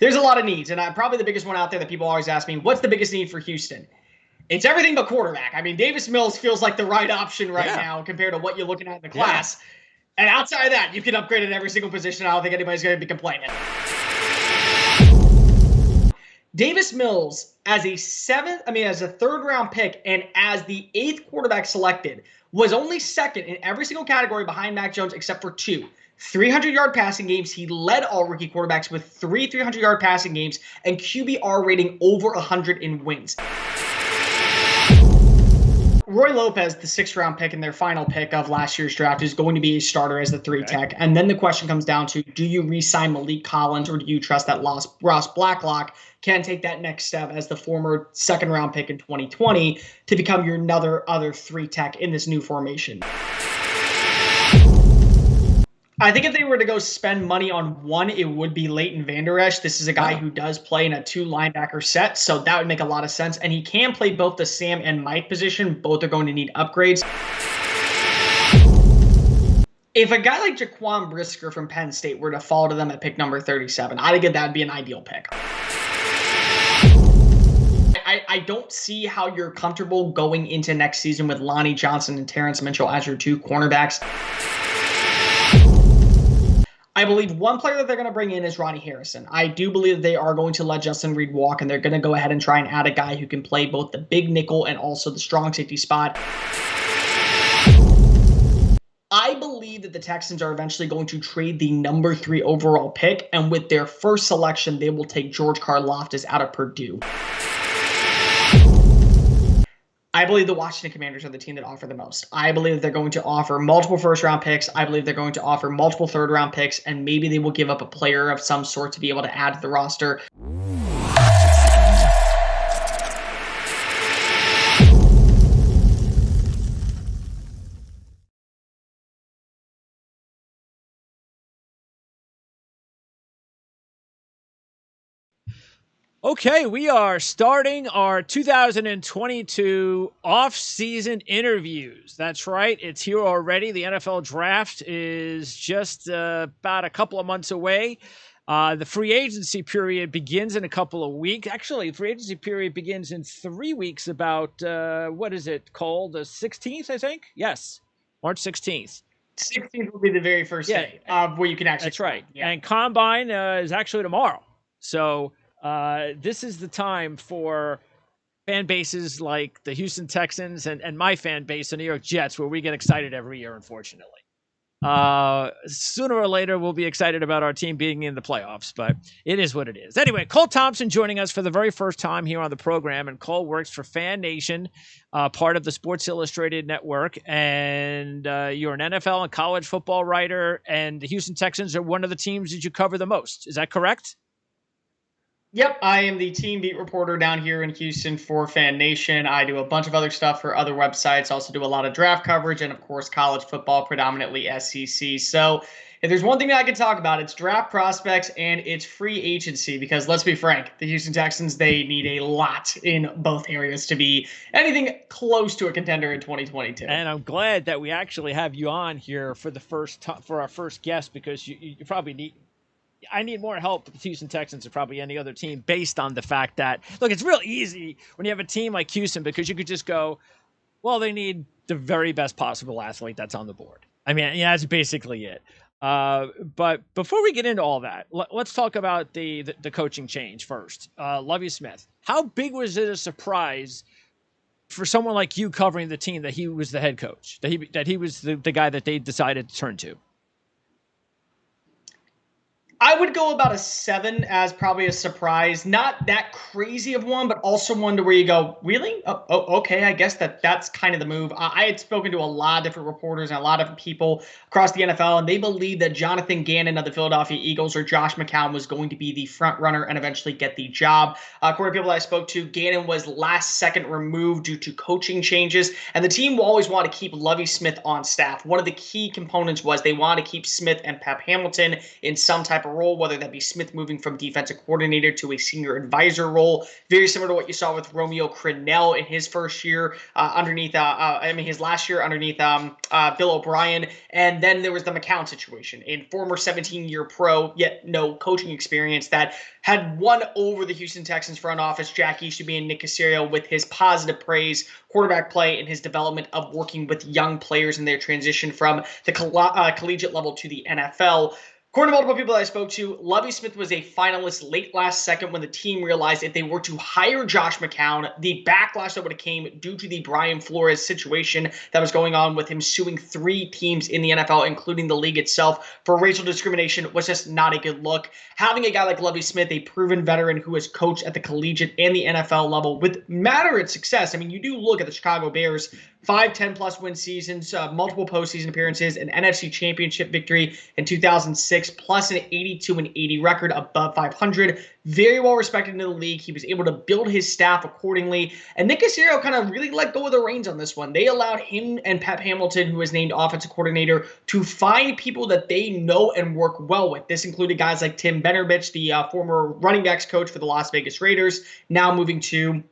there's a lot of needs. And probably the biggest one out there that people always ask me, what's the biggest need for Houston? It's everything but quarterback. I mean, Davis Mills feels like the right option right now compared to what you're looking at in the class. And outside of that, you can upgrade at every single position. I don't think anybody's going to be complaining. Davis Mills as a third-round pick and as the 8th quarterback selected was only second in every single category behind Mac Jones except for 2. 300-yard passing games. He led all rookie quarterbacks with 3 300-yard passing games and QBR rating over 100 in wins. Roy Lopez, the 6th-round pick and their final pick of last year's draft, is going to be a starter as the 3 tech. And then the question comes down to, do you re-sign Malik Collins or do you trust that Ross Blacklock can take that next step as the former 2nd-round pick in 2020 to become your other 3 tech in this new formation? I think if they were to go spend money on one, it would be Leighton Vander Esch. This is a guy who does play in a 2-linebacker set, so that would make a lot of sense. And he can play both the Sam and Mike position. Both are going to need upgrades. If a guy like Jaquan Brisker from Penn State were to fall to them at pick number 37, I think that would be an ideal pick. I don't see how you're comfortable going into next season with Lonnie Johnson and Terrence Mitchell as your 2 cornerbacks. I believe one player that they're going to bring in is Ronnie Harrison. I do believe that they are going to let Justin Reed walk, and they're going to go ahead and try and add a guy who can play both the big nickel and also the strong safety spot. I believe that the Texans are eventually going to trade the number 3 overall pick, and with their first selection, they will take George Karlaftis out of Purdue. I believe the Washington Commanders are the team that offer the most. I believe that they're going to offer multiple first-round picks. I believe they're going to offer multiple third-round picks, and maybe they will give up a player of some sort to be able to add to the roster. Okay, we are starting our 2022 off-season interviews. That's right, it's here already. The NFL draft is just about a couple of months away. The free agency period begins in a couple of weeks. Actually, the free agency period begins in 3 weeks, about, what is it called? The 16th, I think? Yes, March 16th. 16th will be the very first day where you can actually. That's right. Yeah. And Combine is actually tomorrow. So this is the time for fan bases like the Houston Texans and my fan base, the New York Jets, where we get excited every year, unfortunately. Sooner or later, we'll be excited about our team being in the playoffs, but it is what it is. Anyway, Cole Thompson joining us for the very first time here on the program, and Cole works for Fan Nation, part of the Sports Illustrated Network, and you're an NFL and college football writer, and the Houston Texans are one of the teams that you cover the most. Is that correct? Yep, I am the team beat reporter down here in Houston for Fan Nation. I do a bunch of other stuff for other websites, also do a lot of draft coverage, and of course college football, predominantly SEC. So if there's one thing that I can talk about, it's draft prospects and it's free agency, because let's be frank, the Houston Texans, they need a lot in both areas to be anything close to a contender in 2022. And I'm glad that we actually have you on here for for our first guest, because you probably I need more help with the Houston Texans than probably any other team, based on the fact that, look, it's real easy when you have a team like Houston, because you could just go, well, they need the very best possible athlete that's on the board. I mean, yeah, that's basically it. But before we get into all that, let's talk about the coaching change first. Lovie Smith, how big was it a surprise for someone like you covering the team that he was the head coach, that he was the guy that they decided to turn to? I would go about a 7 as probably a surprise. Not that crazy of one, but also one to where you go, really? Oh, okay, I guess that's kind of the move. I had spoken to a lot of different reporters and a lot of different people across the NFL, and they believe that Jonathan Gannon of the Philadelphia Eagles or Josh McCown was going to be the front runner and eventually get the job. According to people I spoke to, Gannon was last second removed due to coaching changes, and the team will always want to keep Lovie Smith on staff. One of the key components was they wanted to keep Smith and Pep Hamilton in some type of role, whether that be Smith moving from defensive coordinator to a senior advisor role, very similar to what you saw with Romeo Crennel in his first year his last year underneath Bill O'Brien. And then there was the McCown situation, a former 17-year pro, yet no coaching experience, that had won over the Houston Texans front office, Jack Easterby and Nick Caserio, with his positive praise, quarterback play, and his development of working with young players in their transition from the collegiate level to the NFL. According to multiple people that I spoke to, Lovie Smith was a finalist late last second when the team realized if they were to hire Josh McCown, the backlash that would have came due to the Brian Flores situation that was going on with him suing 3 teams in the NFL, including the league itself, for racial discrimination was just not a good look. Having a guy like Lovie Smith, a proven veteran who has coached at the collegiate and the NFL level with moderate success. I mean, you do look at the Chicago Bears, 5 10-plus win seasons, multiple postseason appearances, an NFC championship victory in 2006, plus an 82-80 record above 500. Very well respected in the league. He was able to build his staff accordingly. And Nick Caserio kind of really let go of the reins on this one. They allowed him and Pep Hamilton, who was named offensive coordinator, to find people that they know and work well with. This included guys like Tim Benerbich, the former running backs coach for the Las Vegas Raiders, now moving to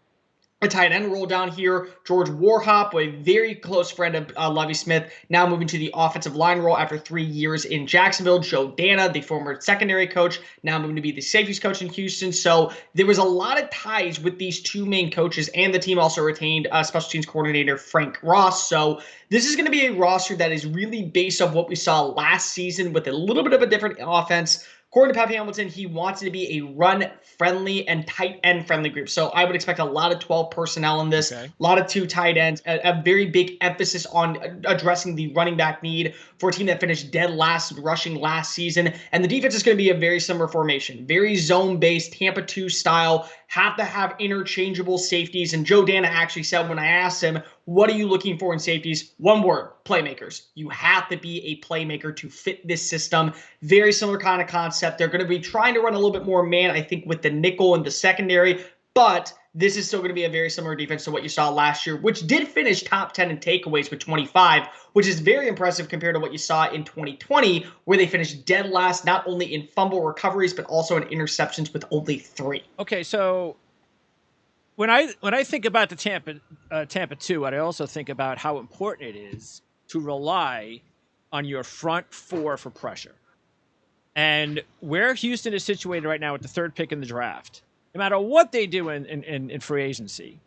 a tight end role down here. George Warhop, a very close friend of Lovie Smith, now moving to the offensive line role after 3 years in Jacksonville. Joe Dana, the former secondary coach, now moving to be the safeties coach in Houston. So there was a lot of ties with these 2 main coaches, and the team also retained special teams coordinator Frank Ross. So this is going to be a roster that is really based on what we saw last season with a little bit of a different offense. According to Pep Hamilton, he wants it to be a run-friendly and tight end-friendly group. So I would expect a lot of 12 personnel in this, a lot of 2 tight ends, a very big emphasis on addressing the running back need for a team that finished dead last rushing last season. And the defense is going to be a very similar formation, very zone-based, Tampa 2 style, have to have interchangeable safeties. And Joe Dana actually said when I asked him, what are you looking for in safeties? One word, playmakers. You have to be a playmaker to fit this system. Very similar kind of concept. They're going to be trying to run a little bit more man, I think, with the nickel and the secondary, but this is still going to be a very similar defense to what you saw last year, which did finish top 10 in takeaways with 25, which is very impressive compared to what you saw in 2020, where they finished dead last, not only in fumble recoveries, but also in interceptions with only 3. Okay, so when I think about the Tampa 2, I also think about how important it is to rely on your front 4 for pressure. And where Houston is situated right now with the 3rd pick in the draft, no matter what they do in free agency,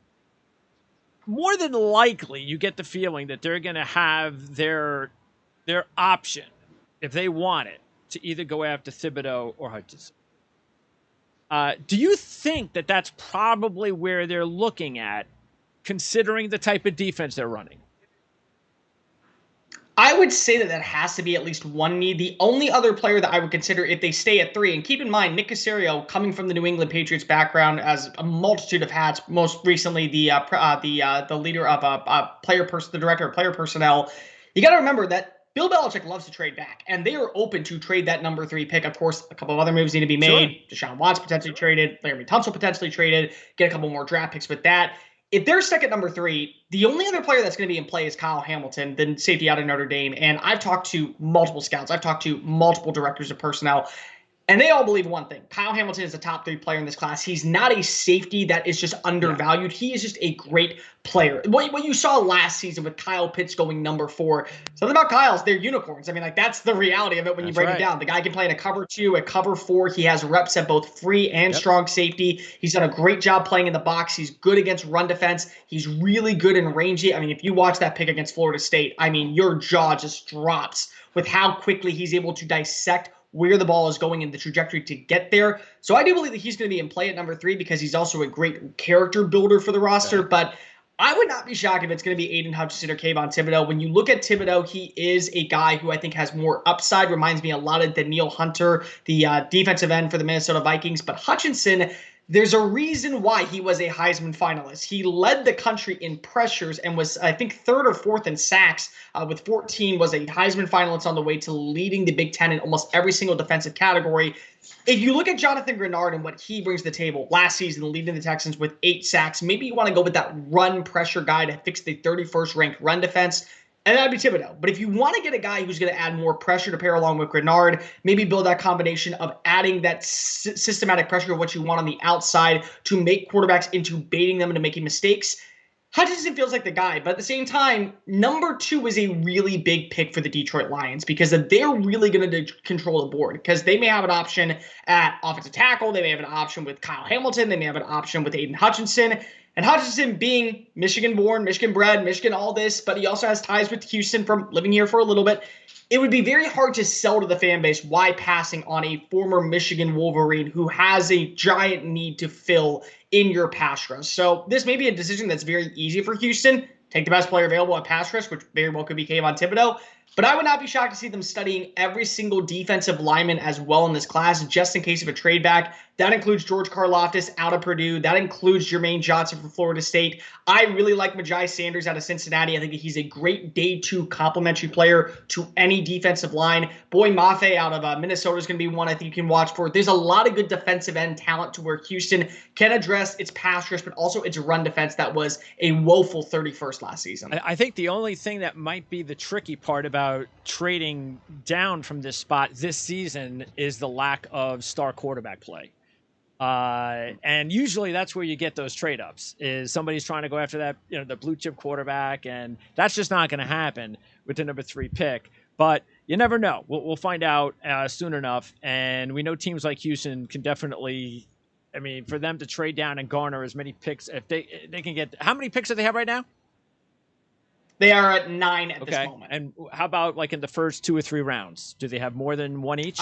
more than likely you get the feeling that they're going to have their option, if they want it, to either go after Thibodeau or Hutchinson. Do you think that that's probably where they're looking at, considering the type of defense they're running? I would say that has to be at least one need. The only other player that I would consider if they stay at 3, and keep in mind, Nick Caserio, coming from the New England Patriots background as a multitude of hats, most recently the leader of the director of player personnel. You got to remember that Bill Belichick loves to trade back, and they are open to trade that number 3 pick. Of course, a couple of other moves need to be made. Sure. Deshaun Watson potentially traded, Laremy Thompson potentially traded, get a couple more draft picks with that. If they're stuck at number 3, the only other player that's going to be in play is Kyle Hamilton, the safety out of Notre Dame. And I've talked to multiple scouts. I've talked to multiple directors of personnel. And they all believe one thing. Kyle Hamilton is a top 3 player in this class. He's not a safety that is just undervalued. Yeah. He is just a great player. What you saw last season with Kyle Pitts going number 4, something about Kyle's, they're unicorns. I mean, like, that's the reality of it when you break it down. The guy can play in a cover 2, a cover 4. He has reps at both free and strong safety. He's done a great job playing in the box. He's good against run defense. He's really good in rangy. I mean, if you watch that pick against Florida State, I mean, your jaw just drops with how quickly he's able to dissect where the ball is going and the trajectory to get there. So I do believe that he's going to be in play at number 3 because he's also a great character builder for the roster. Yeah. But I would not be shocked if it's going to be Aiden Hutchinson or Kayvon Thibodeau. When you look at Thibodeau, he is a guy who I think has more upside. Reminds me a lot of Danielle Hunter, the defensive end for the Minnesota Vikings. But Hutchinson, there's a reason why he was a Heisman finalist. He led the country in pressures and was, I think, 3rd or 4th in sacks with 14, was a Heisman finalist on the way to leading the Big Ten in almost every single defensive category. If you look at Jonathan Grenard and what he brings to the table last season, leading the Texans with 8 sacks, maybe you want to go with that run pressure guy to fix the 31st ranked run defense. And that'd be Thibodeau. But if you want to get a guy who's going to add more pressure to pair along with Grenard, maybe build that combination of adding that systematic pressure of what you want on the outside to make quarterbacks into baiting them into making mistakes, Hutchinson feels like the guy. But at the same time, number 2 is a really big pick for the Detroit Lions because they're really going to control the board because they may have an option at offensive tackle. They may have an option with Kyle Hamilton. They may have an option with Aiden Hutchinson. And Hutchinson being Michigan-born, Michigan-bred, Michigan all this, but he also has ties with Houston from living here for a little bit. It would be very hard to sell to the fan base why passing on a former Michigan Wolverine who has a giant need to fill in your pass rush. So this may be a decision that's very easy for Houston. Take the best player available at pass rush, which very well could be Kayvon Thibodeau. But I would not be shocked to see them studying every single defensive lineman as well in this class, just in case of a trade back. That includes George Karlaftis out of Purdue. That includes Jermaine Johnson from Florida State. I really like Majai Sanders out of Cincinnati. I think he's a great day 2 complementary player to any defensive line. Boy Mafe out of Minnesota is going to be one I think you can watch for. There's a lot of good defensive end talent to where Houston can address its pass rush, but also its run defense that was a woeful 31st last season. I think the only thing that might be the tricky part about trading down from this spot this season is the lack of star quarterback play. And usually that's where you get those trade ups is somebody's trying to go after that, the blue chip quarterback. And that's just not going to happen with the number 3 pick, but you never know. We'll find out soon enough. And we know teams like Houston can definitely, for them to trade down and garner as many picks, if they can get, how many picks do they have right now? They are at 9 at this moment. And how about like in the first 2 or 3 rounds? Do they have more than 1 each?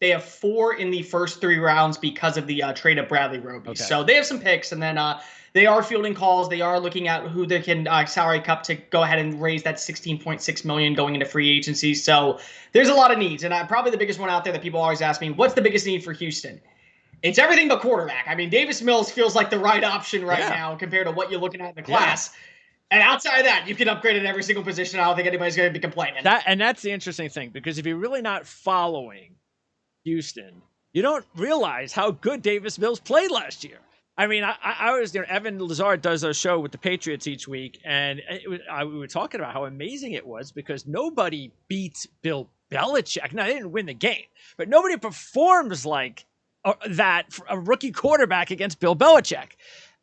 They have 4 in the first 3 rounds because of the trade of Bradley Roby. Okay. So they have some picks, and then they are fielding calls. They are looking at who they can salary cap to go ahead and raise that $16.6 million going into free agency. So there's a lot of needs, and probably the biggest one out there that people always ask me, what's the biggest need for Houston? It's everything but quarterback. Davis Mills feels like the right option right now compared to what you're looking at in the class. Yeah. And outside of that, you can upgrade at every single position. I don't think anybody's going to be complaining. That's the interesting thing, because if you're really not following Houston, you don't realize how good Davis Mills played last year. I was there. Evan Lazard does a show with the Patriots each week, and we were talking about how amazing it was because nobody beats Bill Belichick. Now, they didn't win the game, but nobody performs like that for a rookie quarterback against Bill Belichick.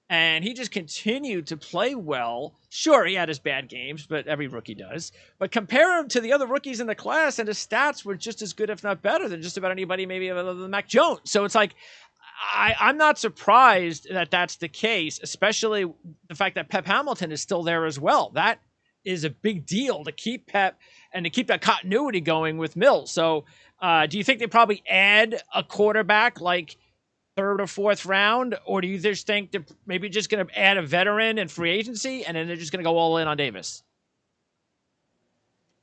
And he just continued to play well. Sure, he had his bad games, but every rookie does. But compare him to the other rookies in the class, and his stats were just as good, if not better, than just about anybody maybe other than Mac Jones. So it's like, I'm not surprised that that's the case, especially the fact that Pep Hamilton is still there as well. That is a big deal to keep Pep and to keep that continuity going with Mills. So do you think they probably add a quarterback like 3rd or 4th round, or do you just think they're maybe just going to add a veteran in free agency and then they're just going to go all in on Davis?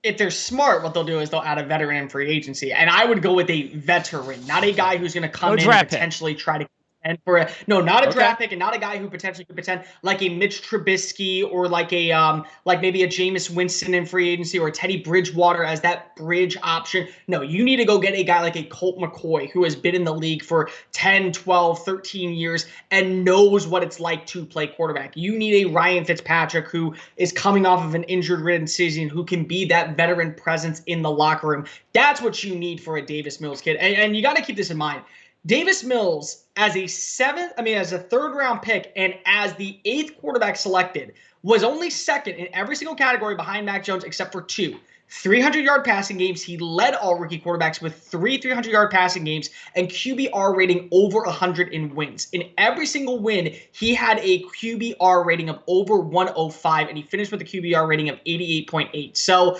If they're smart, what they'll do is they'll add a veteran in free agency. And I would go with a veteran, not a guy who's going to come in and potentially try to contend for a not a draft pick, and not a guy who potentially could pretend like a Mitch Trubisky or like a like maybe a Jameis Winston in free agency, or a Teddy Bridgewater as that bridge option. No, you need to go get a guy like a Colt McCoy who has been in the league for 10, 12, 13 years and knows what it's like to play quarterback. You need a Ryan Fitzpatrick who is coming off of an injured-ridden season, who can be that veteran presence in the locker room. That's what you need for a Davis Mills kid. And you got to keep this in mind. Davis Mills, as a 3rd round pick and as the 8th quarterback selected, was only 2nd in every single category behind Mac Jones except for 2. 300-yard passing games. He led all rookie quarterbacks with 3 300-yard passing games and QBR rating over 100 in wins. In every single win, he had a QBR rating of over 105, and he finished with a QBR rating of 88.8. So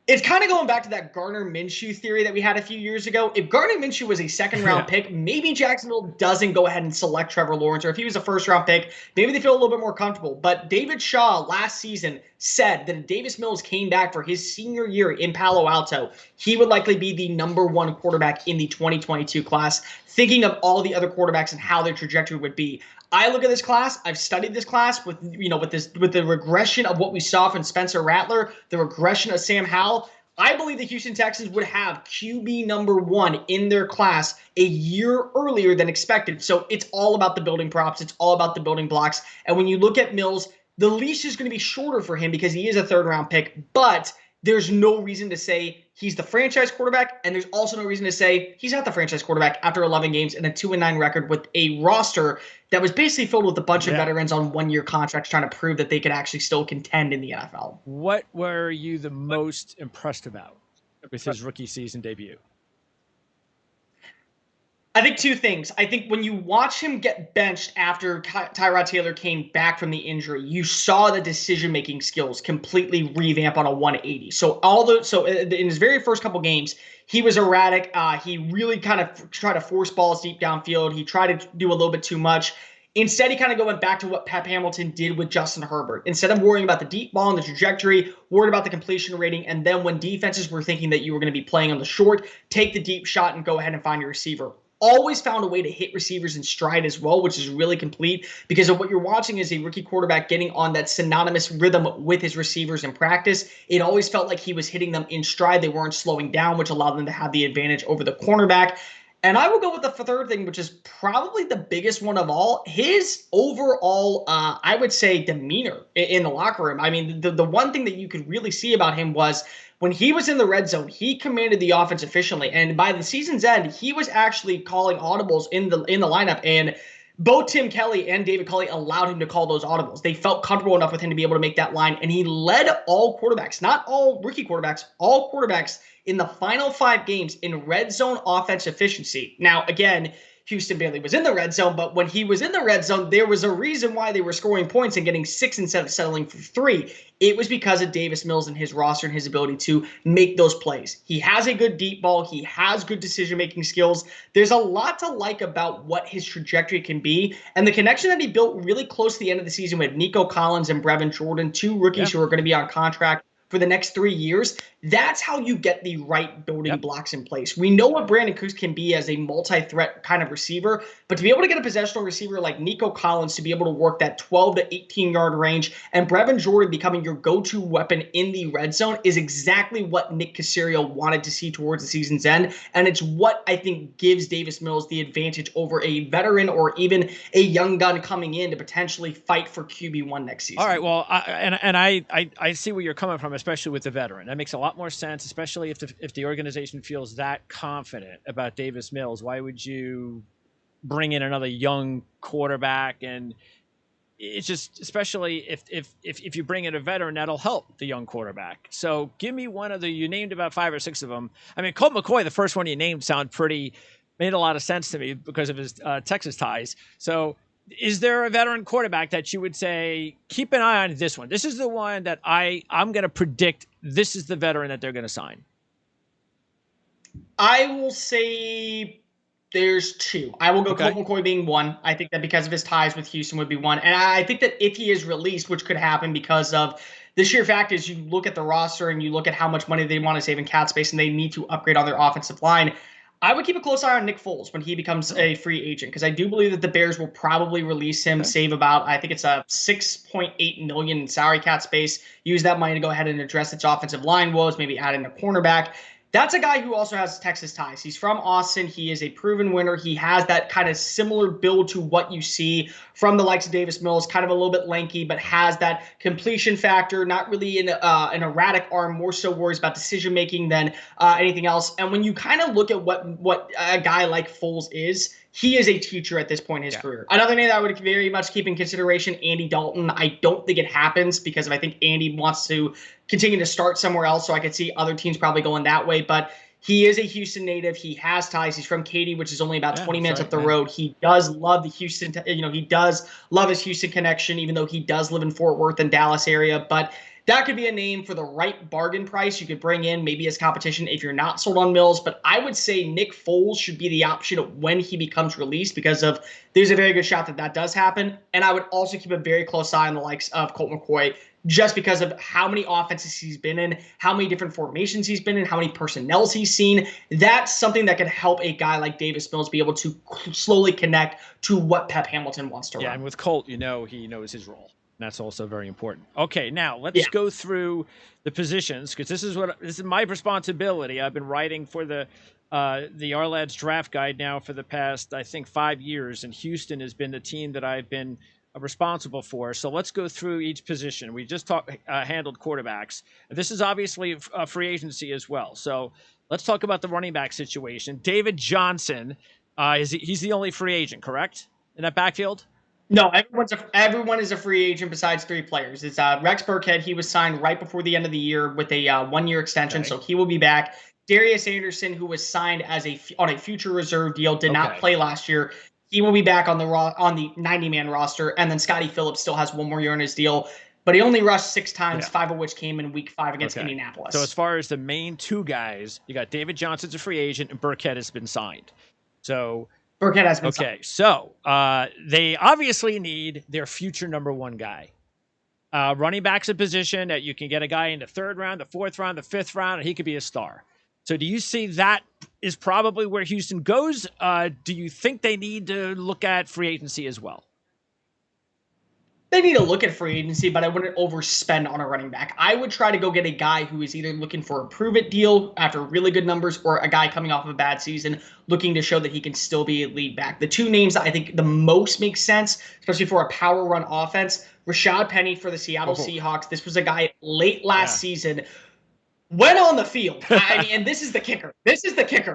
it's kind of going back to that Gardner Minshew theory that we had a few years ago. If Gardner Minshew was a 2nd-round pick, maybe Jacksonville doesn't go ahead and select Trevor Lawrence. Or if he was a 1st-round pick, maybe they feel a little bit more comfortable. But David Shaw last season said that if Davis Mills came back for his senior year in Palo Alto, he would likely be the number 1 quarterback in the 2022 class, thinking of all the other quarterbacks and how their trajectory would be. I look at this class. I've studied this class with the regression of what we saw from Spencer Rattler, the regression of Sam Howell. I believe the Houston Texans would have QB number 1 in their class a year earlier than expected. So it's all about the building props. It's all about the building blocks. And when you look at Mills, the leash is going to be shorter for him because he is a third-round pick, but there's no reason to say he's the franchise quarterback, and there's also no reason to say he's not the franchise quarterback after 11 games and a 2-9 record with a roster that was basically filled with a bunch of veterans on one-year contracts trying to prove that they could actually still contend in the NFL. What were you the most impressed about with his rookie season debut? I think two things. I think when you watch him get benched after Tyrod Taylor came back from the injury, you saw the decision-making skills completely revamp on a 180. So in his very first couple games, he was erratic. He really kind of tried to force balls deep downfield. He tried to do a little bit too much. Instead, he kind of went back to what Pep Hamilton did with Justin Herbert. Instead of worrying about the deep ball and the trajectory, worried about the completion rating, and then when defenses were thinking that you were going to be playing on the short, take the deep shot and go ahead and find your receiver. Always found a way to hit receivers in stride as well, which is really complete because of what you're watching is a rookie quarterback getting on that synonymous rhythm with his receivers in practice. It always felt like he was hitting them in stride. They weren't slowing down, which allowed them to have the advantage over the cornerback. And I will go with the third thing, which is probably the biggest one of all, his overall, I would say, demeanor in the locker room. I mean, the one thing that you could really see about him was when he was in the red zone, he commanded the offense efficiently. And by the season's end, he was actually calling audibles in the lineup. And both Tim Kelly and David Culley allowed him to call those audibles. They felt comfortable enough with him to be able to make that line. And he led all quarterbacks, not all rookie quarterbacks, all quarterbacks in the final 5 games in red zone offense efficiency. Now, again, Houston barely was in the red zone, but when he was in the red zone, there was a reason why they were scoring points and getting 6 instead of settling for 3. It was because of Davis Mills and his roster and his ability to make those plays. He has a good deep ball. He has good decision-making skills. There's a lot to like about what his trajectory can be. And the connection that he built really close to the end of the season with Nico Collins and Brevin Jordan, 2 rookies who are going to be on contract for the next 3 years, that's how you get the right building blocks in place. We know what Brandon Cooks can be as a multi-threat kind of receiver, but to be able to get a possessional receiver like Nico Collins to be able to work that 12 to 18-yard range and Brevin Jordan becoming your go-to weapon in the red zone is exactly what Nick Caserio wanted to see towards the season's end, and it's what I think gives Davis Mills the advantage over a veteran or even a young gun coming in to potentially fight for QB1 next season. All right, well, I see where you're coming from, especially with the veteran. That makes a lot more sense, especially if the organization feels that confident about Davis Mills. Why would you bring in another young quarterback? And it's just, especially if you bring in a veteran, that'll help the young quarterback. So give me one of you named about 5 or 6 of them. I mean, Colt McCoy, the first one you named, made a lot of sense to me because of his Texas ties. So is there a veteran quarterback that you would say, keep an eye on this one? This is the one that I'm going to predict this is the veteran that they're going to sign. I will say there's 2. I will go Colt McCoy being 1. I think that because of his ties with Houston would be 1. And I think that if he is released, which could happen because of the sheer fact is you look at the roster and you look at how much money they want to save in cap space and they need to upgrade on their offensive line, I would keep a close eye on Nick Foles when he becomes a free agent because I do believe that the Bears will probably release him, save about, I think it's a $6.8 million in salary cap space, use that money to go ahead and address its offensive line woes, maybe add in a cornerback. That's a guy who also has Texas ties. He's from Austin. He is a proven winner. He has that kind of similar build to what you see from the likes of Davis Mills, kind of a little bit lanky, but has that completion factor, not really an erratic arm, more so worries about decision-making than anything else. And when you kind of look at what a guy like Foles is, he is a teacher at this point in his career. Another name that I would very much keep in consideration, Andy Dalton. I don't think it happens because I think Andy wants to continue to start somewhere else, so I could see other teams probably going that way. But he is a Houston native. He has ties. He's from Katy, which is only about 20 minutes up the road. He does love the Houston, he does love his Houston connection, even though he does live in Fort Worth and Dallas area. But that could be a name for the right bargain price you could bring in maybe as competition if you're not sold on Mills. But I would say Nick Foles should be the option when he becomes released because there's a very good shot that does happen. And I would also keep a very close eye on the likes of Colt McCoy just because of how many offenses he's been in, how many different formations he's been in, how many personnels he's seen. That's something that could help a guy like Davis Mills be able to slowly connect to what Pep Hamilton wants to run. Yeah, and with Colt, he knows his role. That's also very important. Okay, now let's go through the positions because this is my responsibility. I've been writing for the Our Lads draft guide now for the past, I think, 5 years, and Houston has been the team that I've been responsible for. So let's go through each position. We just handled quarterbacks. This is obviously a free agency as well. So let's talk about the running back situation. David Johnson, he's the only free agent, correct, in that backfield? No, everyone is a free agent besides 3 players. It's Rex Burkhead. He was signed right before the end of the year with a 1-year extension, so he will be back. Darius Anderson, who was signed as on a future reserve deal, did not play last year. He will be back on the 90-man roster, and then Scotty Phillips still has 1 more year on his deal. But he only rushed 6 times, 5 of which came in Week 5 against Indianapolis. So as far as the main 2 guys, you got David Johnson's a free agent, and Burkhead has been signed. So Burkhead has been signed. Okay, so they obviously need their future number 1 guy. Running back's a position that you can get a guy in the 3rd round, the 4th round, the 5th round, and he could be a star. So do you see that is probably where Houston goes? Do you think they need to look at free agency as well? They need to look at free agency, but I wouldn't overspend on a running back. I would try to go get a guy who is either looking for a prove-it deal after really good numbers or a guy coming off of a bad season looking to show that he can still be a lead back. The 2 names that I think the most make sense, especially for a power run offense, Rashad Penny for the Seattle Seahawks. This was a guy late last season went on the field. I mean, and this is the kicker.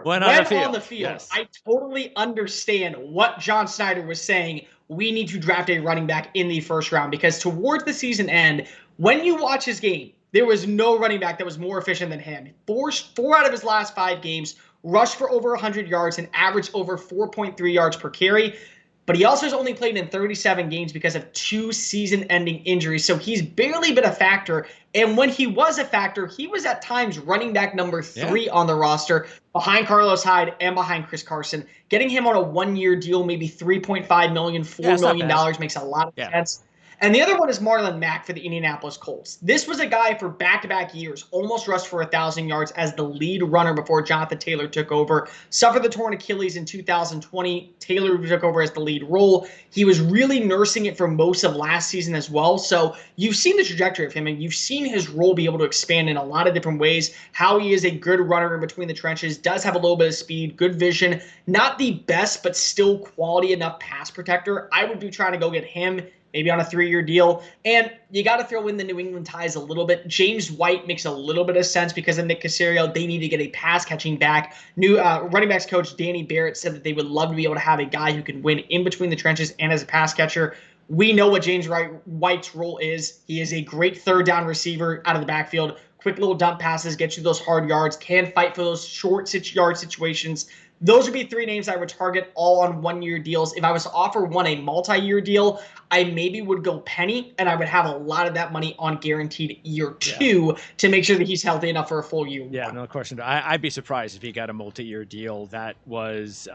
Went on the field. Yes. I totally understand what John Snyder was saying. We need to draft a running back in the 1st round because towards the season end, when you watch his game, there was no running back that was more efficient than him. 4 out of his last 5 games, rushed for over 100 yards and averaged over 4.3 yards per carry. But he also has only played in 37 games because of 2 season-ending injuries. So he's barely been a factor. And when he was a factor, he was at times running back number 3 on the roster, behind Carlos Hyde and behind Chris Carson. Getting him on a 1-year deal, maybe $3.5 million, $4 million makes a lot of sense. And the other one is Marlon Mack for the Indianapolis Colts. This was a guy for back-to-back years, almost rushed for 1,000 yards as the lead runner before Jonathan Taylor took over. Suffered the torn Achilles in 2020. Taylor took over as the lead role. He was really nursing it for most of last season as well. So you've seen the trajectory of him, and you've seen his role be able to expand in a lot of different ways. How he is a good runner in between the trenches, does have a little bit of speed, good vision. Not the best, but still quality enough pass protector. I would be trying to go get him, maybe on a 3-year deal. And you got to throw in the New England ties a little bit. James White makes a little bit of sense because of Nick Caserio. They need to get a pass-catching back. New running backs coach Danny Barrett said that they would love to be able to have a guy who can win in between the trenches and as a pass catcher. We know what James White's role is. He is a great 3rd down receiver out of the backfield. Quick little dump passes, get you those hard yards, can fight for those short yard situations. Those would be 3 names I would target, all on 1-year deals. If I was to offer one a multi-year deal, I maybe would go Penny, and I would have a lot of that money on guaranteed year 2 to make sure that he's healthy enough for a full year. Yeah, no question. I'd be surprised if he got a multi-year deal that was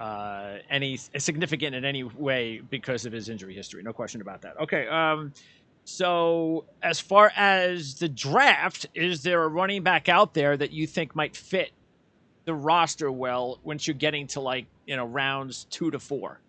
any significant in any way because of his injury history. No question about that. Okay, so as far as the draft, is there a running back out there that you think might fit the roster well once you're getting to rounds 2 to 4?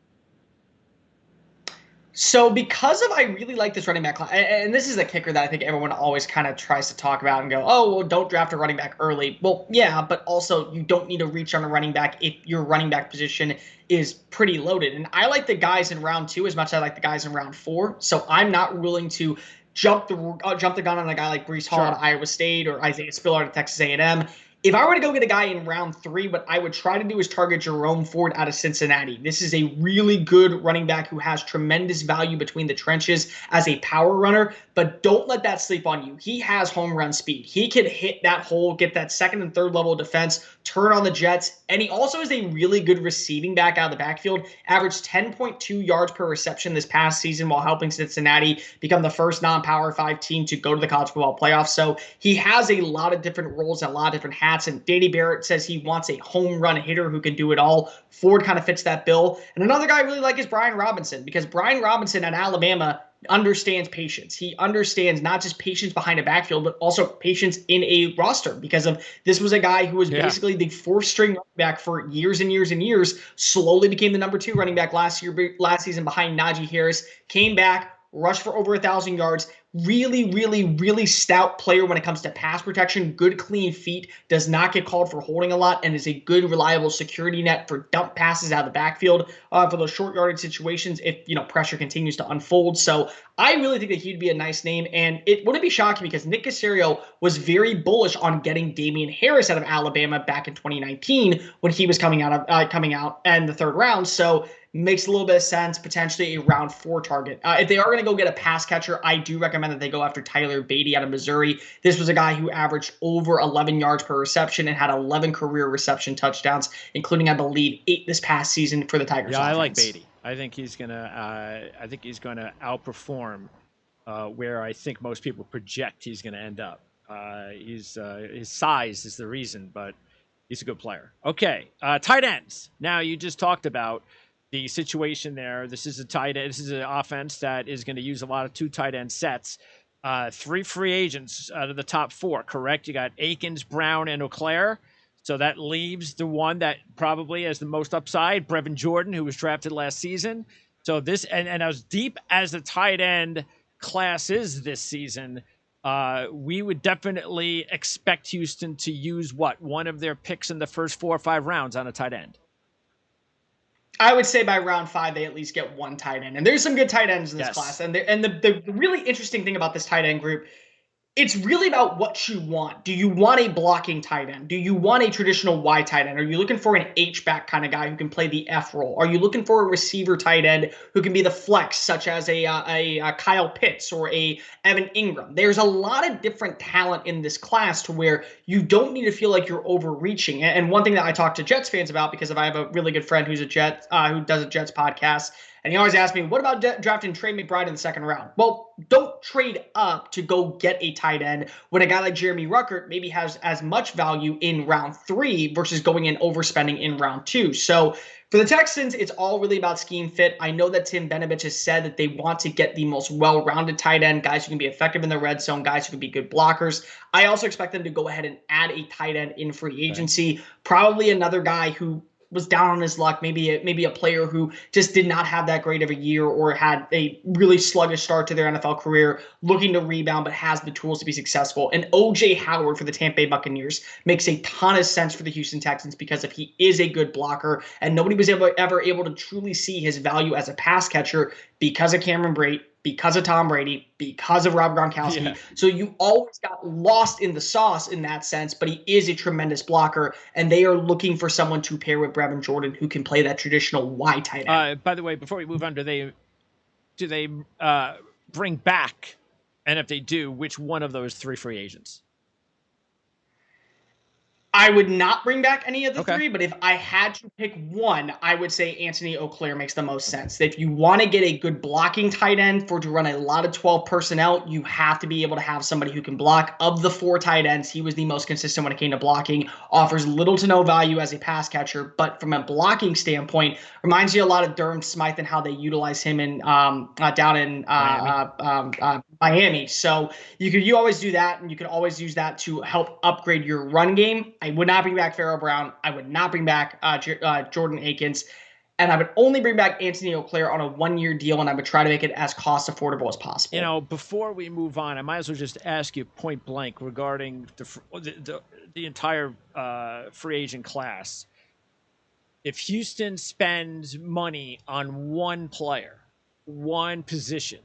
So because of I really like this running back class, and this is the kicker that I think everyone always kind of tries to talk about and go, oh, well, don't draft a running back early. Well, yeah, but also you don't need to reach on a running back if your running back position is pretty loaded. And I like the guys in round 2 as much as I like the guys in round 4. So I'm not willing to jump the gun on a guy like Breece Hall at Iowa State or Isaiah Spiller at Texas A&M. If I were to go get a guy in round 3, what I would try to do is target Jerome Ford out of Cincinnati. This is a really good running back who has tremendous value between the trenches as a power runner, but don't let that sleep on you. He has home run speed. He can hit that hole, get that 2nd and 3rd level of defense, turn on the Jets, and he also is a really good receiving back out of the backfield. Averaged 10.2 yards per reception this past season while helping Cincinnati become the first non-Power 5 team to go to the college football playoffs. So he has a lot of different roles and a lot of different hats. And Danny Barrett says he wants a home run hitter who can do it all. Ford kind of fits that bill. And another guy I really like is Brian Robinson, because Brian Robinson at Alabama understands patience. He understands not just patience behind a backfield, but also patience in a roster, because of this was a guy who was basically the 4th-string running back for years and years and years, slowly became the number 2 running back last season behind Najee Harris, came back, rushed for over 1,000 yards, Really, really, really stout player when it comes to pass protection. Good, clean feet. Does not get called for holding a lot and is a good, reliable security net for dump passes out of the backfield for those short yardage situations if, pressure continues to unfold. So I really think that he'd be a nice name. And it wouldn't be shocking because Nick Caserio was very bullish on getting Damian Harris out of Alabama back in 2019 when he was coming out in the third round. So makes a little bit of sense, potentially a round 4 target. If they are going to go get a pass catcher, I do recommend that they go after Tyler Beatty out of Missouri. This was a guy who averaged over 11 yards per reception and had 11 career reception touchdowns, including, I believe, 8 this past season for the Tigers. Yeah, offense. I like Beatty. I think he's gonna outperform where I think most people project he's going to end up. His size is the reason, but he's a good player. Okay, tight ends. Now you just talked about the situation there. This is a tight end. This is an offense that is going to use a lot of 2 tight end sets. 3 free agents out of the top 4, correct? You got Akins, Brown, and Auclair. So that leaves the one that probably has the most upside, Brevin Jordan, who was drafted last season. So this, and as deep as the tight end class is this season, we would definitely expect Houston to use one of their picks in the first 4 or 5 rounds on a tight end. I would say by round 5, they at least get 1 tight end. And there's some good tight ends in this class. And the really interesting thing about this tight end group, it's really about what you want. Do you want a blocking tight end? Do you want a traditional Y tight end? Are you looking for an H-back kind of guy who can play the F role? Are you looking for a receiver tight end who can be the flex, such as a Kyle Pitts or a Evan Ingram? There's a lot of different talent in this class to where you don't need to feel like you're overreaching. And one thing that I talk to Jets fans about, because I have a really good friend who's a Jet, who does a Jets podcast, and he always asks me, what about drafting Trey McBride in the 2nd round? Well, don't trade up to go get a tight end when a guy like Jeremy Ruckert maybe has as much value in round 3 versus going in overspending in round 2. So for the Texans, it's all really about scheme fit. I know that Tim Benovich has said that they want to get the most well-rounded tight end, guys who can be effective in the red zone, guys who can be good blockers. I also expect them to go ahead and add a tight end in free agency, probably another guy who was down on his luck, maybe a player who just did not have that great of a year or had a really sluggish start to their NFL career, looking to rebound but has the tools to be successful. And O.J. Howard for the Tampa Bay Buccaneers makes a ton of sense for the Houston Texans because if he is a good blocker, and nobody was ever able to truly see his value as a pass catcher because of Cameron Brate, because of Tom Brady, because of Rob Gronkowski. Yeah. So you always got lost in the sauce in that sense, but he is a tremendous blocker, and they are looking for someone to pair with Brevin Jordan who can play that traditional Y tight end. By the way, before we move on, do they bring back, and if they do, which one of those 3 free agents? I would not bring back any of the 3, but if I had to pick one, I would say Anthony Auclair makes the most sense. If you want to get a good blocking tight end to run a lot of 12 personnel, you have to be able to have somebody who can block. Of the 4 tight ends, he was the most consistent when it came to blocking, offers little to no value as a pass catcher, but from a blocking standpoint, reminds you a lot of Durham Smythe and how they utilize him down in Miami. So you always do that, and you can always use that to help upgrade your run game. I would not bring back Pharaoh Brown. I would not bring back Jordan Akins. And I would only bring back Anthony Auclair on a 1-year deal, and I would try to make it as cost affordable as possible. Before we move on, I might as well just ask you point blank regarding the entire free agent class. If Houston spends money on one player, one position,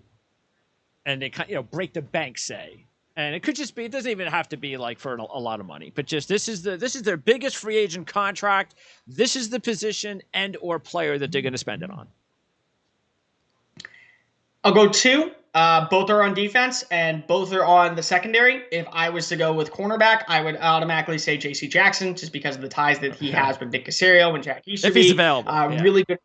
and they break the bank, say, and it could just be, it doesn't even have to be like for a lot of money, but just this is their biggest free agent contract. This is the position and or player that they're going to spend it on. I'll go 2. Both are on defense and both are on the secondary. If I was to go with cornerback, I would automatically say J.C. Jackson just because of the ties that he has with Nick Caserio and Jack Easterby. If he's available. Really good.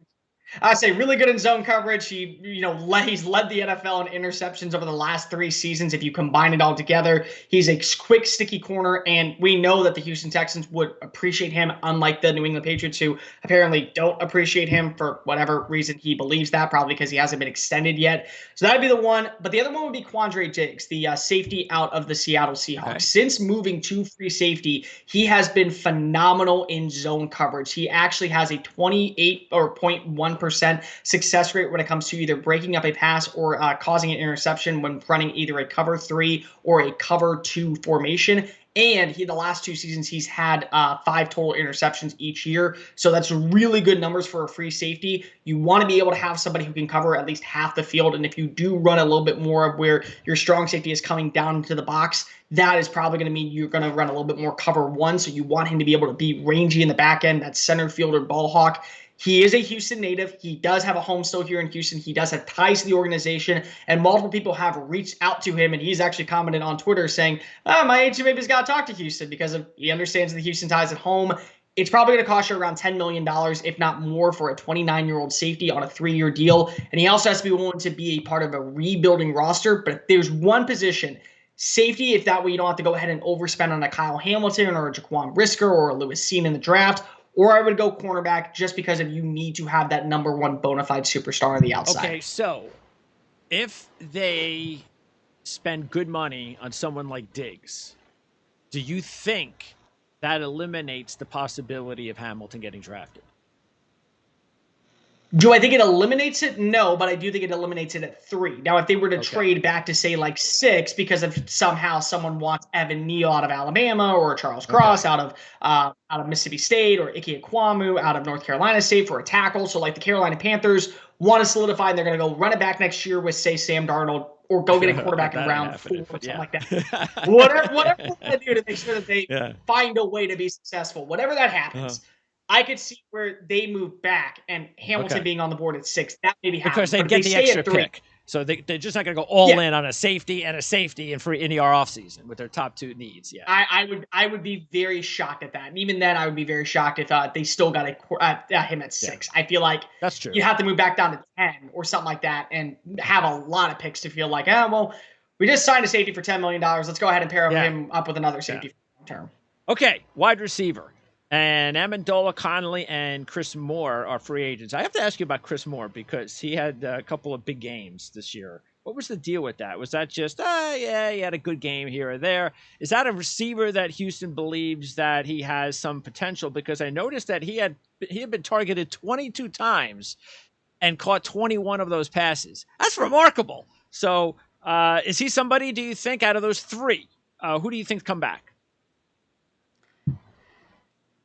I say really good in zone coverage. He's led the NFL in interceptions over the last 3 seasons. If you combine it all together, he's a quick, sticky corner, and we know that the Houston Texans would appreciate him, unlike the New England Patriots, who apparently don't appreciate him for whatever reason he believes that, probably because he hasn't been extended yet. So that'd be the one. But the other one would be Quandre Diggs, the safety out of the Seattle Seahawks. Okay. Since moving to free safety, he has been phenomenal in zone coverage. He actually has a 28.1% 50% success rate when it comes to either breaking up a pass or causing an interception when running either a cover 3 or a cover 2 formation. And the last 2 seasons, he's had 5 total interceptions each year. So that's really good numbers for a free safety. You want to be able to have somebody who can cover at least half the field. And if you do run a little bit more of where your strong safety is coming down into the box, that is probably going to mean you're going to run a little bit more cover 1. So you want him to be able to be rangy in the back end, that center fielder ball hawk. He is a Houston native. He does have a home still here in Houston. He does have ties to the organization, and multiple people have reached out to him, and he's actually commented on Twitter saying, my agent maybe has got to talk to Houston because he understands the Houston ties at home. It's probably going to cost you around $10 million, if not more, for a 29-year-old safety on a 3-year deal. And he also has to be willing to be a part of a rebuilding roster. But if there's one position, safety, if that way you don't have to go ahead and overspend on a Kyle Hamilton or a Jaquan Brisker or a Lewis Cine in the draft, or I would go cornerback just because of you need to have that number 1 bona fide superstar on the outside. Okay, so if they spend good money on someone like Diggs, do you think that eliminates the possibility of Hamilton getting drafted? Do I think it eliminates it? No, but I do think it eliminates it at 3. Now, if they were to trade back to, say, like 6 because of somehow someone wants Evan Neal out of Alabama or Charles Cross out of Mississippi State or Ike Ekwomu out of North Carolina State for a tackle. So, like the Carolina Panthers want to solidify and they're going to go run it back next year with, say, Sam Darnold or go get a quarterback in round 4 or something like that. Whatever they want to do to make sure that they find a way to be successful. Whatever that happens. I could see where they move back and Hamilton being on the board at 6. That maybe happens. Because they get the extra pick. So they're just not going to go all in on a safety and in free in the offseason with their top 2 needs. Yeah, I would be very shocked at that. And even then, I would be very shocked if they still got him at 6. I feel like that's true. You have to move back down to 10 or something like that and have a lot of picks to feel like, well, we just signed a safety for $10 million. Let's go ahead and pair him up with another safety for long term. Okay, wide receiver. And Amendola, Connolly, and Chris Moore are free agents. I have to ask you about Chris Moore because he had a couple of big games this year. What was the deal with that? Was that just, he had a good game here or there? Is that a receiver that Houston believes that he has some potential? Because I noticed that he had been targeted 22 times and caught 21 of those passes. That's remarkable. So is he somebody, do you think, out of those 3? Who do you think come back?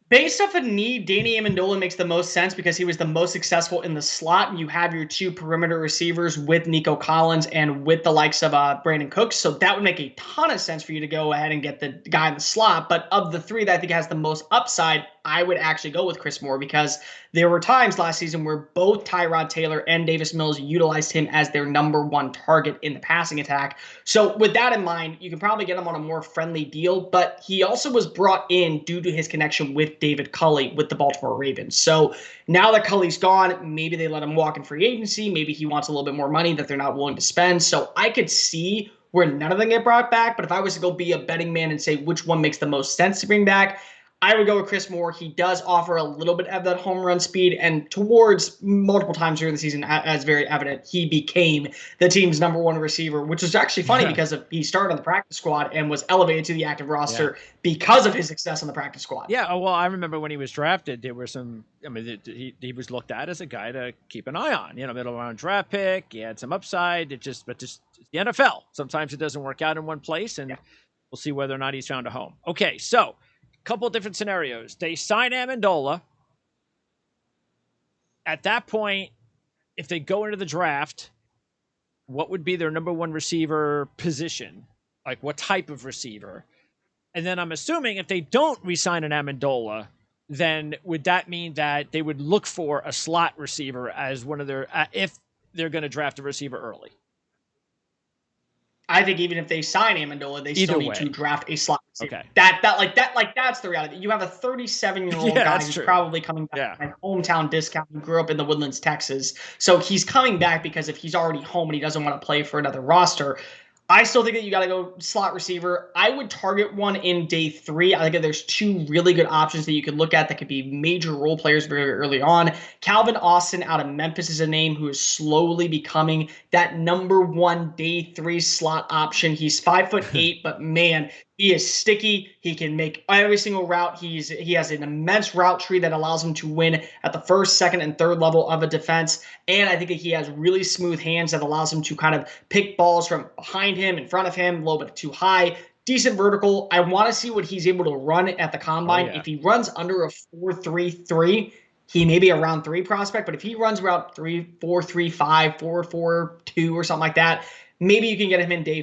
Based off of need, Danny Amendola makes the most sense because he was the most successful in the slot. And you have your 2 perimeter receivers with Nico Collins and with the likes of Brandon Cooks. So that would make a ton of sense for you to go ahead and get the guy in the slot. But of the 3 that I think has the most upside, I would actually go with Chris Moore because there were times last season where both Tyrod Taylor and Davis Mills utilized him as their number 1 target in the passing attack. So with that in mind, you can probably get him on a more friendly deal, but he also was brought in due to his connection with David Culley with the Baltimore Ravens. So now that Culley's gone, maybe they let him walk in free agency. Maybe he wants a little bit more money that they're not willing to spend. So I could see where none of them get brought back. But if I was to go be a betting man and say which one makes the most sense to bring back, I would go with Chris Moore. He does offer a little bit of that home run speed, and towards multiple times during the season, as very evident, he became the team's number 1 receiver, which is actually funny because he started on the practice squad and was elevated to the active roster because of his success on the practice squad. Yeah, well, I remember when he was drafted, there were some, he was looked at as a guy to keep an eye on, middle round draft pick. He had some upside. But just the NFL. Sometimes it doesn't work out in one place, and we'll see whether or not he's found a home. Okay, so couple different scenarios. They sign Amendola. At that point, if they go into the draft, what would be their number 1 receiver position? Like what type of receiver? And then I'm assuming if they don't re-sign an Amendola, then would that mean that they would look for a slot receiver as one of their, if they're going to draft a receiver early? I think even if they sign Amendola, they still need to draft a slot receiver. Okay. That's the reality. You have a 37-year-old guy who's probably coming back from a hometown discount who grew up in the Woodlands, Texas. So he's coming back because if he's already home and he doesn't want to play for another roster, I still think that you got to go slot receiver. I would target one in day 3. I think that there's 2 really good options that you could look at that could be major role players very early on. Calvin Austin out of Memphis is a name who is slowly becoming that number 1 day 3 slot option. He's 5'8", but man, He is sticky. He can make every single route. He has an immense route tree that allows him to win at the first, second, and third level of a defense. And I think that he has really smooth hands that allows him to kind of pick balls from behind him, in front of him, a little bit too high. Decent vertical. I want to see what he's able to run at the combine. Oh, yeah. If he runs under a 4.33, he may be a round 3 prospect. But if he runs around 4.35, 4.42, or something like that, maybe you can get him in day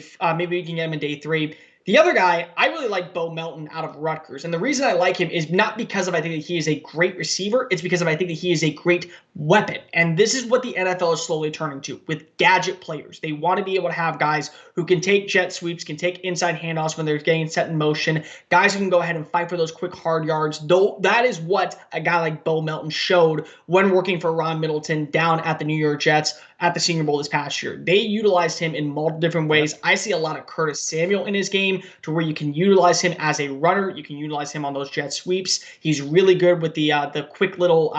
3. The other guy, I really like Beau Melton out of Rutgers. And the reason I like him is not because of I think that he is a great receiver. It's because of I think that he is a great weapon. And this is what the NFL is slowly turning to with gadget players. They want to be able to have guys who can take jet sweeps, can take inside handoffs when they're getting set in motion, guys who can go ahead and fight for those quick hard yards. Though that is what a guy like Beau Melton showed when working for Ron Middleton down at the New York Jets at the Senior Bowl this past year. They utilized him in multiple different ways. I see a lot of Curtis Samuel in his game to where you can utilize him as a runner. You can utilize him on those jet sweeps. He's really good with the quick little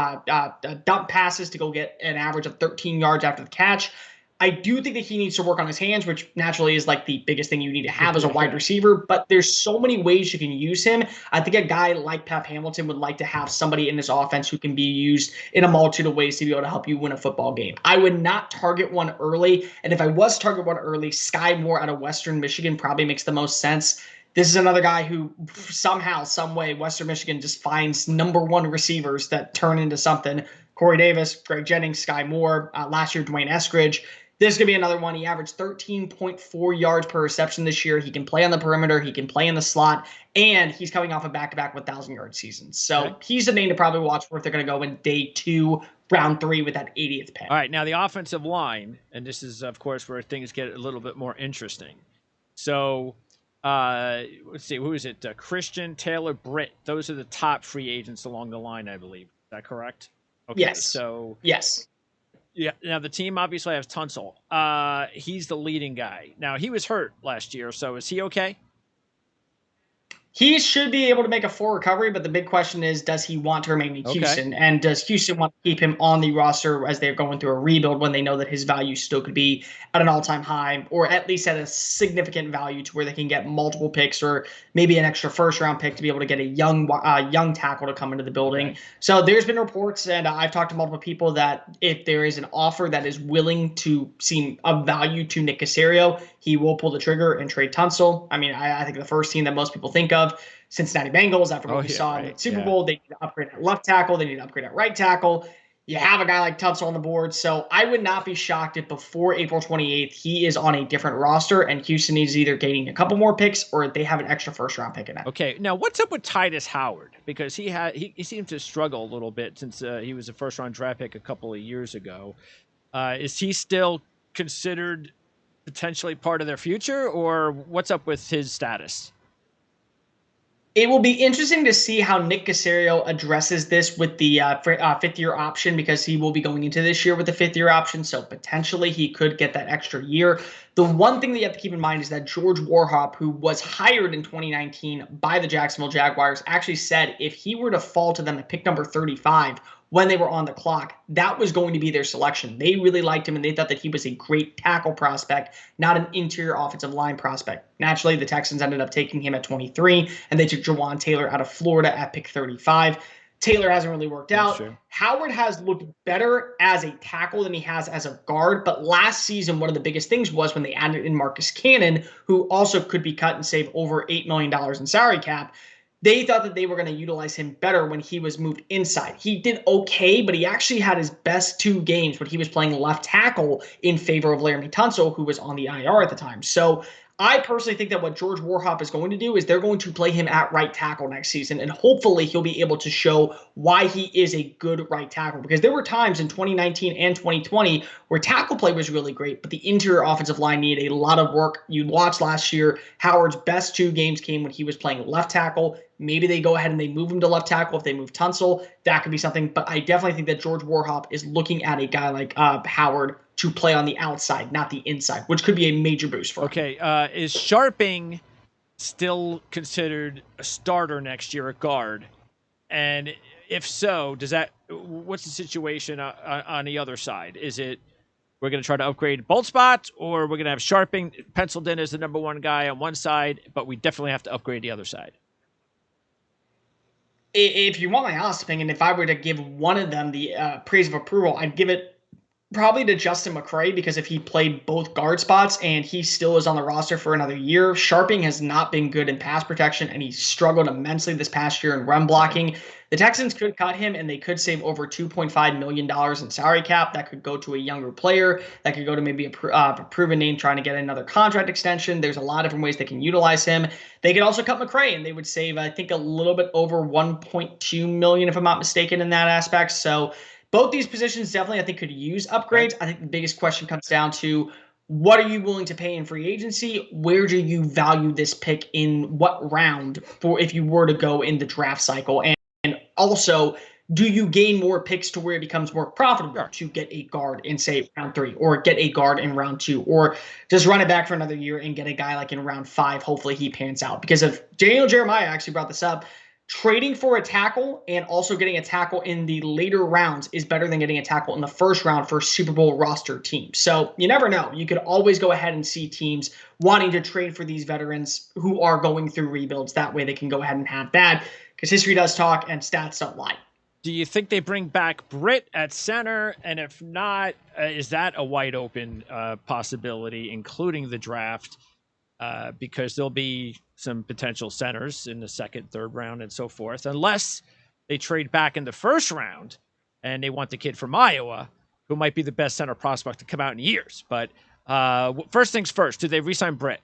dump passes to go get an average of 13 yards after the catch. I do think that he needs to work on his hands, which naturally is like the biggest thing you need to have as a wide receiver. But there's so many ways you can use him. I think a guy like Pep Hamilton would like to have somebody in this offense who can be used in a multitude of ways to be able to help you win a football game. I would not target one early. And if I was to target one early, Sky Moore out of Western Michigan probably makes the most sense. This is another guy who somehow, some way, Western Michigan just finds number 1 receivers that turn into something. Corey Davis, Greg Jennings, Sky Moore, last year Dwayne Eskridge. This is going to be another one. He averaged 13.4 yards per reception this year. He can play on the perimeter. He can play in the slot. And he's coming off a back-to-back 1,000-yard seasons. So he's a name to probably watch for if they're going to go in day 2, round 3 with that 80th pick. All right, now the offensive line, and this is, of course, where things get a little bit more interesting. So let's see, who is it? Christian, Taylor, Britt. Those are the top free agents along the line, I believe. Is that correct? Okay, yes. So yes. Yeah. Now the team obviously has Tunsil. He's the leading guy. Now he was hurt last year, so is he okay? He should be able to make a full recovery, but the big question is, does he want to remain in Houston? And does Houston want to keep him on the roster as they're going through a rebuild when they know that his value still could be at an all-time high, or at least at a significant value to where they can get multiple picks or maybe an extra first-round pick to be able to get a young tackle to come into the building? Okay. So there's been reports, and I've talked to multiple people, that if there is an offer that is willing to seem of value to Nick Caserio, he will pull the trigger and trade Tunsil. I mean, I think the first team that most people think of, Cincinnati Bengals, after what we saw in the Super Bowl, they need to upgrade at left tackle. They need to upgrade at right tackle. You have a guy like Tunsil on the board. So I would not be shocked if before April 28th, he is on a different roster and Houston is either gaining a couple more picks or they have an extra first-round pick in it. Okay. Now, what's up with Titus Howard? Because he seemed to struggle a little bit since he was a first-round draft pick a couple of years ago. Is he still considered potentially part of their future, or what's up with his status? It will be interesting to see how Nick Caserio addresses this with the fifth-year option, because he will be going into this year with the fifth-year option, so potentially he could get that extra year. The one thing that you have to keep in mind is that George Warhop, who was hired in 2019 by the Jacksonville Jaguars, actually said if he were to fall to them at pick number 35 when they were on the clock, that was going to be their selection. They really liked him, and they thought that he was a great tackle prospect, not an interior offensive line prospect. Naturally, the Texans ended up taking him at 23, and they took Jawan Taylor out of Florida at pick 35. Taylor hasn't really worked out. Howard has looked better as a tackle than he has as a guard, but last season, one of the biggest things was when they added in Marcus Cannon, who also could be cut and save over $8 million in salary cap. They thought that they were going to utilize him better when he was moved inside. He did okay, but he actually had his best 2 games when he was playing left tackle in favor of Laramie Tunsil, who was on the IR at the time. So I personally think that what George Warhop is going to do is they're going to play him at right tackle next season, and hopefully he'll be able to show why he is a good right tackle, because there were times in 2019 and 2020 where tackle play was really great, but the interior offensive line needed a lot of work. You watched last year, Howard's best 2 games came when he was playing left tackle. Maybe they go ahead and they move him to left tackle. If they move Tunsil, that could be something. But I definitely think that George Warhop is looking at a guy like Howard to play on the outside, not the inside, which could be a major boost for him. Okay, is Sharping still considered a starter next year at guard? And if so, what's the situation on the other side? Is it we're going to try to upgrade both spots, or we're going to have Sharping penciled in as the number one guy on one side, but we definitely have to upgrade the other side? If you want my honest opinion, if I were to give one of them the praise of approval, I'd give it probably to Justin McCray, because if he played both guard spots and he still is on the roster for another year, Sharping has not been good in pass protection, and he struggled immensely this past year in run blocking. The Texans could cut him, and they could save over $2.5 million in salary cap. That could go to a younger player. That could go to maybe a proven name trying to get another contract extension. There's a lot of different ways they can utilize him. They could also cut McCray, and they would save, I think, a little bit over $1.2 million, if I'm not mistaken, in that aspect. So both these positions definitely, I think, could use upgrades. I think the biggest question comes down to, what are you willing to pay in free agency? Where do you value this pick in what round for if you were to go in the draft cycle? And also, do you gain more picks to where it becomes more profitable to get a guard in, say, round 3, or get a guard in round 2, or just run it back for another year and get a guy like in round 5? Hopefully he pans out. Because if Daniel Jeremiah actually brought this up, trading for a tackle and also getting a tackle in the later rounds is better than getting a tackle in the first round for a Super Bowl roster team. So you never know. You could always go ahead and see teams wanting to trade for these veterans who are going through rebuilds. That way they can go ahead and have that, because history does talk and stats don't lie. Do you think they bring back Britt at center? And if not, is that a wide open possibility, including the draft? Because there'll be some potential centers in the second, third round, and so forth, unless they trade back in the first round and they want the kid from Iowa, who might be the best center prospect to come out in years. But first things first, do they re-sign Britt?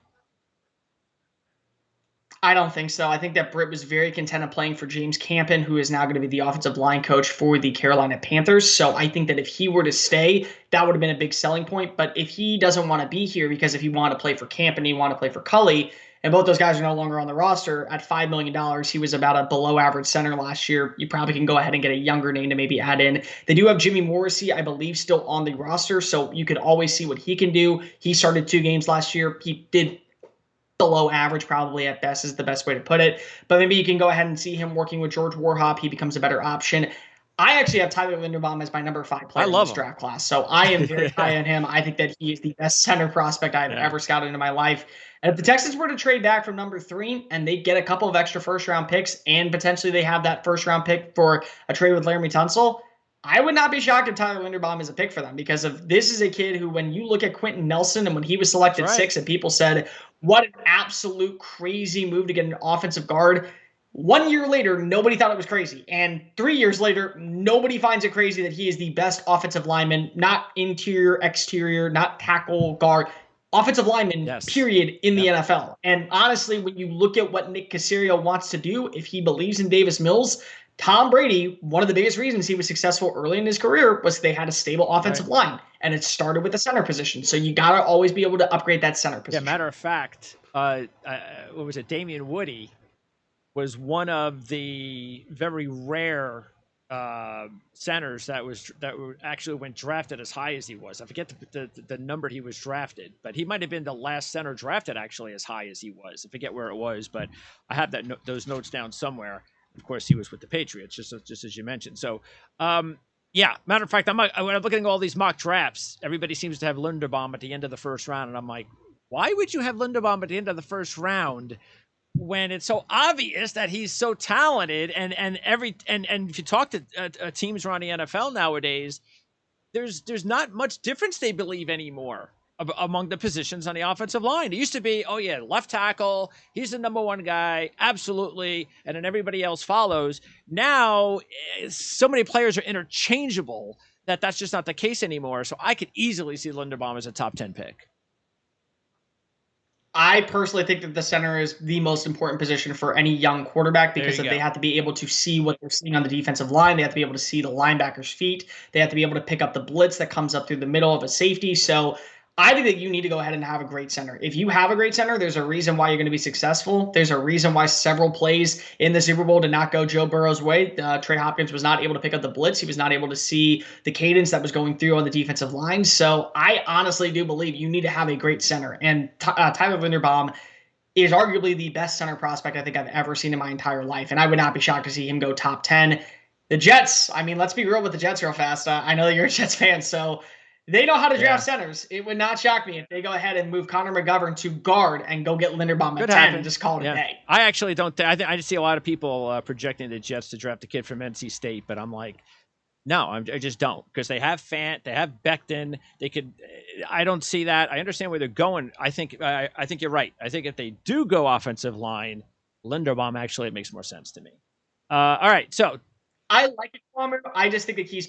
I don't think so. I think that Britt was very content of playing for James Campen, who is now going to be the offensive line coach for the Carolina Panthers. So I think that if he were to stay, that would have been a big selling point. But if he doesn't want to be here, because if he wanted to play for Campen, he wanted to play for Cully, and both those guys are no longer on the roster, at $5 million, he was about a below average center last year. You probably can go ahead and get a younger name to maybe add in. They do have Jimmy Morrissey, I believe, still on the roster, so you could always see what he can do. He started 2 games last year. He did below average, probably at best is the best way to put it. But maybe you can go ahead and see him working with George Warhop. He becomes a better option. I actually have Tyler Linderbaum as my number 5 player in this draft class. So I am very high on him. I think that he is the best center prospect I've ever scouted in my life. And if the Texans were to trade back from number 3 and they get a couple of extra first-round picks, and potentially they have that first-round pick for a trade with Laramie Tunsil, I would not be shocked if Tyler Linderbaum is a pick for them, because of this is a kid who, when you look at Quentin Nelson and when he was selected 6 and people said, what an absolute crazy move to get an offensive guard. 1 year later, nobody thought it was crazy. And 3 years later, nobody finds it crazy that he is the best offensive lineman, not interior, exterior, not tackle, guard, offensive lineman, period, in the NFL. And honestly, when you look at what Nick Caserio wants to do, if he believes in Davis Mills, Tom Brady, one of the biggest reasons he was successful early in his career was they had a stable offensive line, and it started with the center position. So you got to always be able to upgrade that center position. Yeah, matter of fact, what was it? Damian Woody was one of the very rare centers that actually went drafted as high as he was. I forget the number he was drafted, but he might have been the last center drafted actually as high as he was. I forget where it was, but I have those notes down somewhere. Of course, he was with the Patriots, just as you mentioned. So, yeah, matter of fact, when I'm looking at all these mock drafts, everybody seems to have Linderbaum at the end of the first round, and I'm like, why would you have Linderbaum at the end of the first round when it's so obvious that he's so talented? And if you talk to teams around the NFL nowadays, there's not much difference they believe anymore among the positions on the offensive line. It used to be, oh yeah, left tackle, he's the number 1 guy, absolutely, and then everybody else follows. Now, so many players are interchangeable that that's just not the case anymore. So I could easily see Linderbaum as a top 10 pick. I personally think that the center is the most important position for any young quarterback, because they have to be able to see what they're seeing on the defensive line. They have to be able to see the linebacker's feet. They have to be able to pick up the blitz that comes up through the middle of a safety. So I think that you need to go ahead and have a great center. If you have a great center, there's a reason why you're going to be successful. There's a reason why several plays in the Super Bowl did not go Joe Burrow's way. Trey Hopkins was not able to pick up the blitz. He was not able to see the cadence that was going through on the defensive line. So I honestly do believe you need to have a great center. And Tyler Linderbaum is arguably the best center prospect I think I've ever seen in my entire life. And I would not be shocked to see him go top 10. The Jets, I mean, let's be real with the Jets real fast. I know that you're a Jets fan, so They know how to draft centers. It would not shock me if they go ahead and move Connor McGovern to guard and go get Linderbaum at 10 and just call it a day. I actually don't. I see a lot of people projecting the Jets to draft a kid from NC State, but I'm like, no, I just don't, because they have Fant, they have Becton. They could. I don't see that. I understand where they're going. I think you're right. I think if they do go offensive line, Linderbaum actually, it makes more sense to me. All right, so I like it for him. I just think that he's.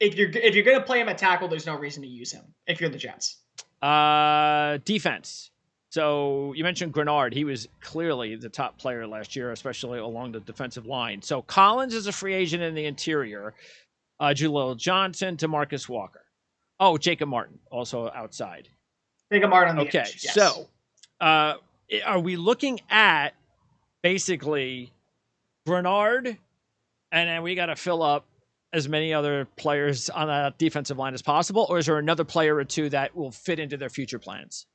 If you're going to play him at tackle, there's no reason to use him if you're the Jets. Defense. So you mentioned Grenard. He was clearly the top player last year, especially along the defensive line. So Collins is a free agent in the interior. Jaleel Johnson, DeMarcus Walker. Oh, Jacob Martin, also outside. Jacob Martin on the edge, yes. So are we looking at basically Grenard, and then we got to fill up as many other players on that defensive line as possible, or is there another player or two that will fit into their future plans?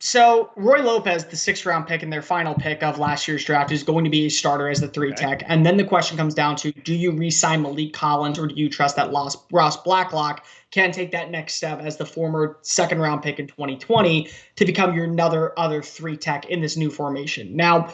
So Roy Lopez, the 6th-round pick and their final pick of last year's draft, is going to be a starter as the 3 tech. And then the question comes down to, do you re-sign Malik Collins, or do you trust that Ross Blacklock can take that next step as the former 2nd-round pick in 2020 to become your other 3 tech in this new formation? Now,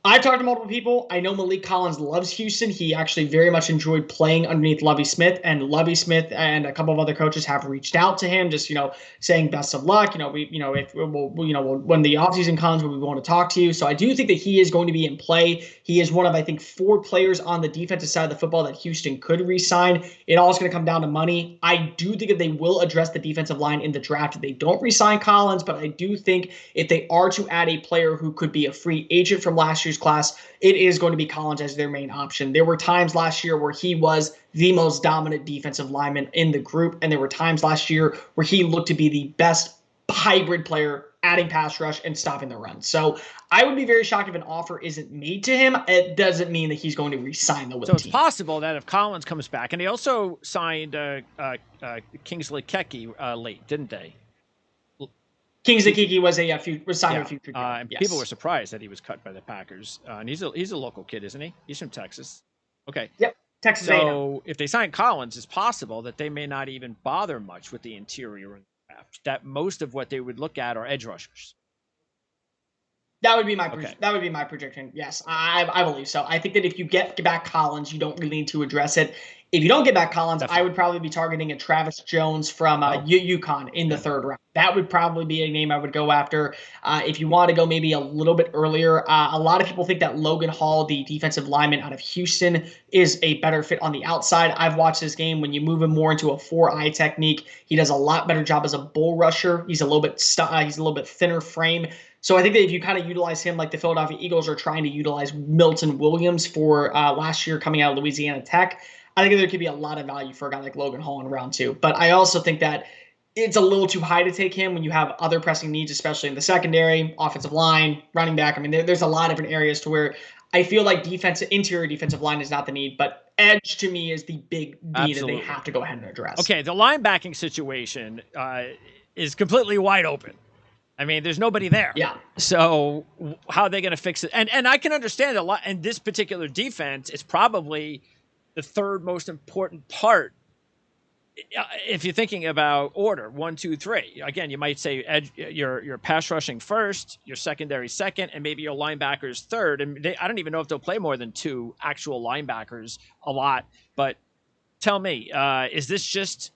I've talked to multiple people. I know Malik Collins loves Houston. He actually very much enjoyed playing underneath Lovie Smith, and Lovie Smith and a couple of other coaches have reached out to him, just, saying best of luck. When the offseason comes, we want to talk to you. So I do think that he is going to be in play. He is one of, I think, 4 players on the defensive side of the football that Houston could re-sign. It all is going to come down to money. I do think that they will address the defensive line in the draft if they don't re-sign Collins, but I do think if they are to add a player who could be a free agent from last year's class, it is going to be Collins as their main option. There were times last year where he was the most dominant defensive lineman in the group, and there were times last year where he looked to be the best hybrid player, adding pass rush and stopping the run. So I would be very shocked if an offer isn't made to him. It doesn't mean that he's going to re-sign the team. So it's possible that if Collins comes back, and they also signed Kingsley Keke late, didn't they? Kingsley Keke was signed a future deal. And people were surprised that he was cut by the Packers. And he's a local kid, isn't he? He's from Texas. Okay. Yep. Texas. So if they sign Collins, it's possible that they may not even bother much with the interior in the draft. That most of what they would look at are edge rushers. That would be my prediction. Yes, I believe so. I think that if you get back Collins, you don't really need to address it. If you don't get back Collins, I would probably be targeting a Travis Jones from UConn in the 3rd round. That would probably be a name I would go after. If you want to go maybe a little bit earlier, a lot of people think that Logan Hall, the defensive lineman out of Houston, is a better fit on the outside. I've watched this game. When you move him more into a 4-eye technique, he does a lot better job as a bull rusher. He's a little bit thinner frame. So I think that if you kind of utilize him like the Philadelphia Eagles are trying to utilize Milton Williams for last year coming out of Louisiana Tech, I think there could be a lot of value for a guy like Logan Hall in round 2. But I also think that it's a little too high to take him when you have other pressing needs, especially in the secondary, offensive line, running back. I mean, there's a lot of different areas to where I feel like interior defensive line is not the need, but edge to me is the big need that they have to go ahead and address. Okay, the linebacking situation is completely wide open. I mean, there's nobody there. Yeah. So how are they going to fix it? And I can understand a lot. And this particular defense is probably the 3rd most important part. If you're thinking about order, 1, 2, 3. Again, you might say your pass rushing first, your secondary second, and maybe your linebackers third. And I don't even know if they'll play more than 2 actual linebackers a lot. But tell me, is this just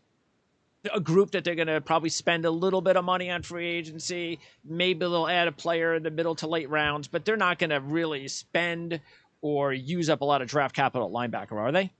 a group that they're going to probably spend a little bit of money on free agency? Maybe they'll add a player in the middle to late rounds, but they're not going to really spend or use up a lot of draft capital at linebacker, are they?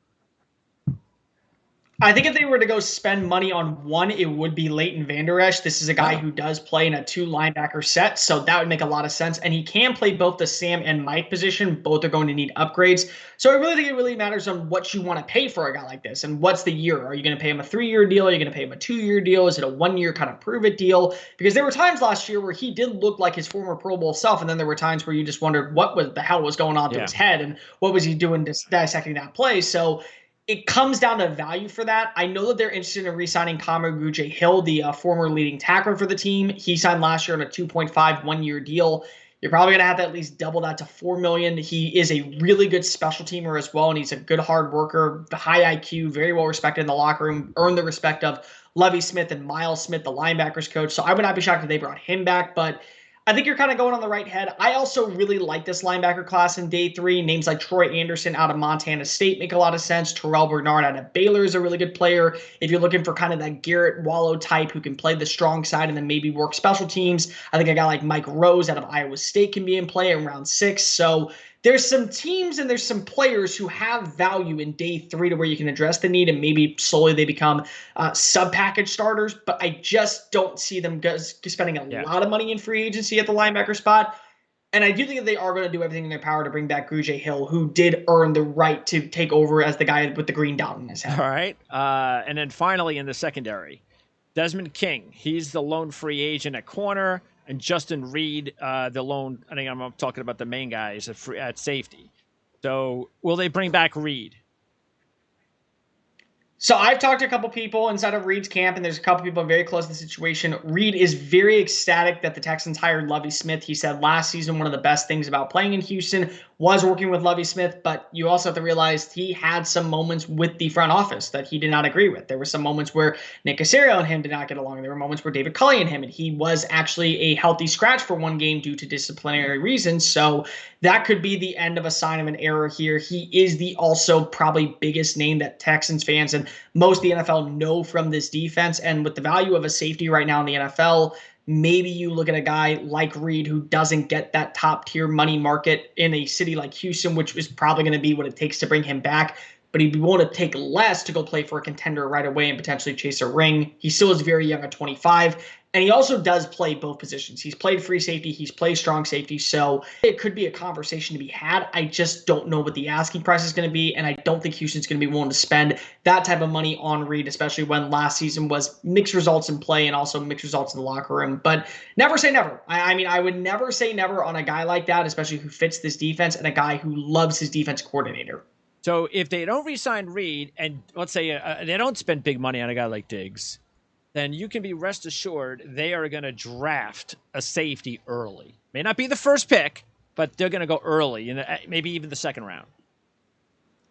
I think if they were to go spend money on one, it would be Leighton Vander Esch. This is a guy who does play in a 2 linebacker set, so that would make a lot of sense. And he can play both the Sam and Mike position. Both are going to need upgrades. So I really think it really matters on what you want to pay for a guy like this and what's the year. Are you going to pay him a 3-year deal? Are you going to pay him a 2-year deal? Is it a 1-year kind of prove it deal? Because there were times last year where he did look like his former Pro Bowl self, and then there were times where you just wondered what the hell was going on through his head and what was he doing dissecting that play. So it comes down to value for that. I know that they're interested in re-signing Kamu Hill, the former leading tackler for the team. He signed last year on a 2.5 1-year deal. You're probably going to have to at least double that to $4 million. He is a really good special teamer as well, and he's a good hard worker, high IQ, very well respected in the locker room, earned the respect of Lovie Smith and Miles Smith, the linebackers coach. So I would not be shocked if they brought him back, but I think you're kind of going on the right head. I also really like this linebacker class in day 3. Names like Troy Anderson out of Montana State make a lot of sense. Terrell Bernard out of Baylor is a really good player. If you're looking for kind of that Garrett Wallow type who can play the strong side and then maybe work special teams, I think a guy like Mike Rose out of Iowa State can be in play in round 6. So there's some teams and there's some players who have value in day 3 to where you can address the need and maybe slowly they become sub-package starters. But I just don't see them spending a lot of money in free agency at the linebacker spot. And I do think that they are going to do everything in their power to bring back Grugier Hill, who did earn the right to take over as the guy with the green dot in his head. All right. And then finally in the secondary, Desmond King. He's the lone free agent at corner. And Justin Reed, the lone, I think I'm talking about the main guys at safety. So will they bring back Reed? So I've talked to a couple people inside of Reed's camp, and there's a couple people very close to the situation. Reed is very ecstatic that the Texans hired Lovie Smith. He said last season one of the best things about playing in Houston was working with Lovie Smith, but you also have to realize he had some moments with the front office that he did not agree with. There were some moments where Nick Caserio and him did not get along. There were moments where David Culley and him, and he was actually a healthy scratch for one game due to disciplinary reasons. So that could be the end of a sign of an error here. He is the also probably biggest name that Texans fans and most of the NFL know from this defense. And with the value of a safety right now in the NFL, maybe you look at a guy like Reed who doesn't get that top tier money market in a city like Houston, which is probably going to be what it takes to bring him back. But he'd be willing to take less to go play for a contender right away and potentially chase a ring. He still is very young at 25. And he also does play both positions. He's played free safety. He's played strong safety. So it could be a conversation to be had. I just don't know what the asking price is going to be. And I don't think Houston's going to be willing to spend that type of money on Reed, especially when last season was mixed results in play and also mixed results in the locker room. But never say never. I mean, I would never say never on a guy like that, especially who fits this defense and a guy who loves his defense coordinator. So if they don't re-sign Reed and let's say they don't spend big money on a guy like Diggs, then you can be rest assured they are going to draft a safety early. May not be the first pick, but they're going to go early, maybe even the second round.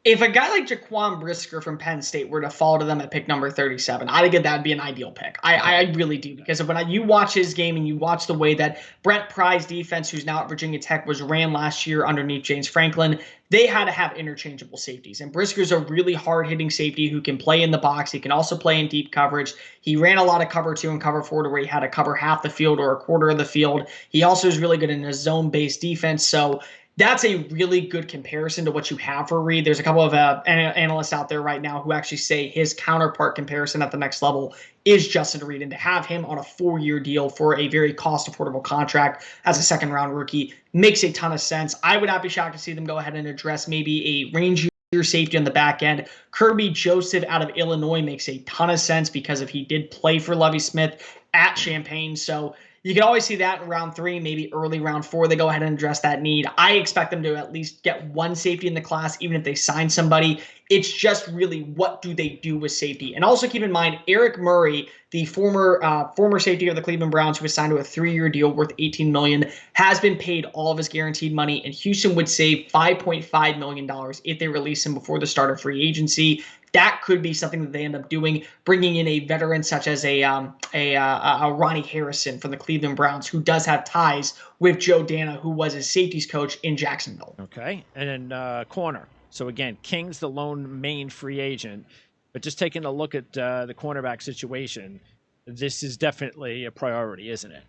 If a guy like Jaquan Brisker from Penn State were to fall to them at pick number 37, I think that would be an ideal pick. I really do, because when you watch his game and you watch the way that Brent Pry's defense, who's now at Virginia Tech, was ran last year underneath James Franklin, they had to have interchangeable safeties. And Brisker's a really hard-hitting safety who can play in the box. He can also play in deep coverage. He ran a lot of cover 2 and cover 4 to where he had to cover half the field or a quarter of the field. He also is really good in a zone-based defense. So that's a really good comparison to what you have for Reed. There's a couple of analysts out there right now who actually say his counterpart comparison at the next level is Justin Reed. And to have him on a 4-year deal for a very cost-affordable contract as a second-round rookie makes a ton of sense. I would not be shocked to see them go ahead and address maybe a range safety on the back end. Kirby Joseph out of Illinois makes a ton of sense because if he did play for Lovie Smith at Champaign. So you can always see that in round 3, maybe early round 4, they go ahead and address that need. I expect them to at least get one safety in the class, even if they sign somebody. It's just really what do they do with safety. And also keep in mind, Eric Murray, the former safety of the Cleveland Browns, who was signed to a 3-year deal worth $18 million, has been paid all of his guaranteed money, and Houston would save $5.5 million if they release him before the start of free agency. That could be something that they end up doing, bringing in a veteran such as a Ronnie Harrison from the Cleveland Browns, who does have ties with Joe Dana, who was his safeties coach in Jacksonville. Okay, and then corner. So again, King's the lone main free agent, but just taking a look at the cornerback situation, this is definitely a priority, isn't it?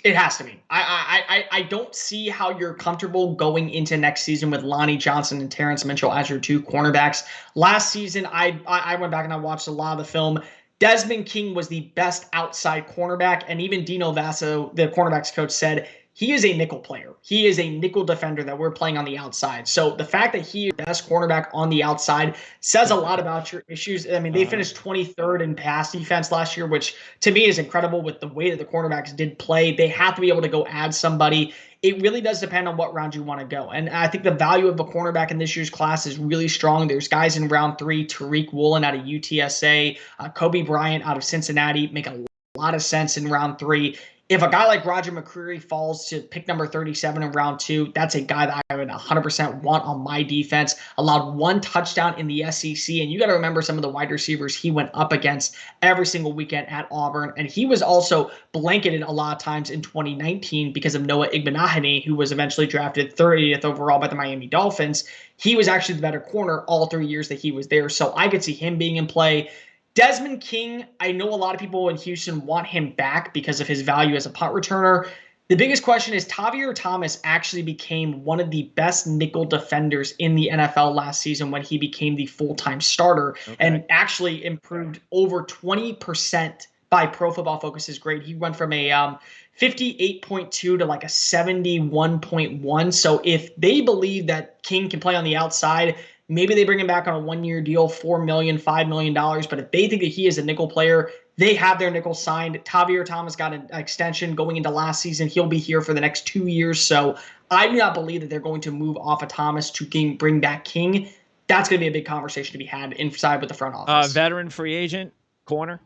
It has to be. I don't see how you're comfortable going into next season with Lonnie Johnson and Terrence Mitchell as your 2 cornerbacks. Last season, I went back and I watched a lot of the film. Desmond King was the best outside cornerback, and even Dino Vasso, the cornerbacks coach, said he is a nickel player. He is a nickel defender that we're playing on the outside. So the fact that he is the best cornerback on the outside says a lot about your issues. I mean, they finished 23rd in pass defense last year, which to me is incredible with the way that the cornerbacks did play. They have to be able to go add somebody. It really does depend on what round you want to go. And I think the value of a cornerback in this year's class is really strong. There's guys in round 3, Tariq Woolen out of UTSA, Kobe Bryant out of Cincinnati, make a lot of sense in round 3. If a guy like Roger McCreary falls to pick number 37 in round 2, that's a guy that I would 100% want on my defense. Allowed 1 touchdown in the SEC. And you got to remember some of the wide receivers he went up against every single weekend at Auburn. And he was also blanketed a lot of times in 2019 because of Noah Igbenogany, who was eventually drafted 30th overall by the Miami Dolphins. He was actually the better corner all 3 years that he was there. So I could see him being in play. Desmond King, I know a lot of people in Houston want him back because of his value as a punt returner. The biggest question is Javier Thomas actually became one of the best nickel defenders in the NFL last season when he became the full-time starter and actually improved over 20% by Pro Football Focus's grade. He went from a 58.2 to like a 71.1. So if they believe that King can play on the outside, maybe they bring him back on a 1-year deal, $4 million, $5 million. But if they think that he is a nickel player, they have their nickel signed. Javier Thomas got an extension going into last season. He'll be here for the next 2 years. So I do not believe that they're going to move off of Thomas to bring back King. That's going to be a big conversation to be had inside with the front office. Veteran free agent, corner?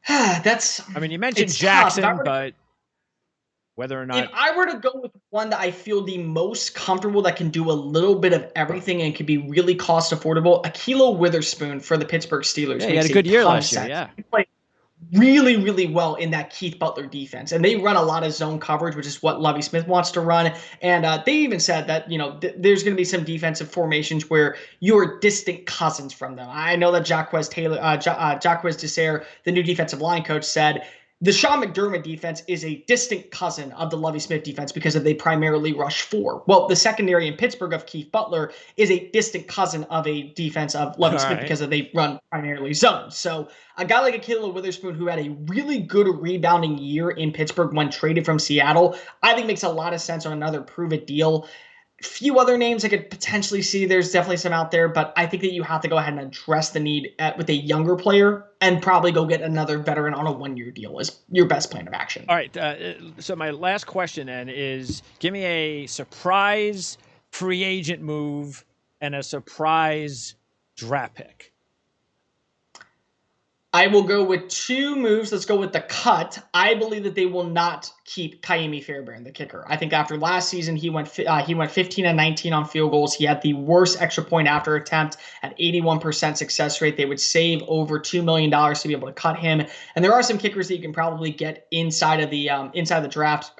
That's. I mean, you mentioned Jackson, but whether or not. If I were to go with one that I feel the most comfortable that can do a little bit of everything and can be really cost affordable, Ahkello Witherspoon for the Pittsburgh Steelers. Yeah, he had a good year last year, yeah. He played really, really well in that Keith Butler defense. And they run a lot of zone coverage, which is what Lovie Smith wants to run. And they even said that, there's going to be some defensive formations where you're distant cousins from them. I know that Jacques Desser, the new defensive line coach, said the Sean McDermott defense is a distant cousin of the Lovie Smith defense because they primarily rush 4. Well, the secondary in Pittsburgh of Keith Butler is a distant cousin of a defense of Lovie Smith because they run primarily zones. So a guy like Ahkello Witherspoon, who had a really good rebounding year in Pittsburgh when traded from Seattle, I think makes a lot of sense on another prove-it deal. Few other names I could potentially see. There's definitely some out there, but I think that you have to go ahead and address the need with a younger player and probably go get another veteran on a 1-year deal as your best plan of action. All right. So my last question then is, give me a surprise free agent move and a surprise draft pick. I will go with 2 moves. Let's go with the cut. I believe that they will not keep Kaimi Fairbairn, the kicker. I think after last season, he went 15 and 19 on field goals. He had the worst extra point after attempt at 81% success rate. They would save over $2 million to be able to cut him. And there are some kickers that you can probably get inside of the draft.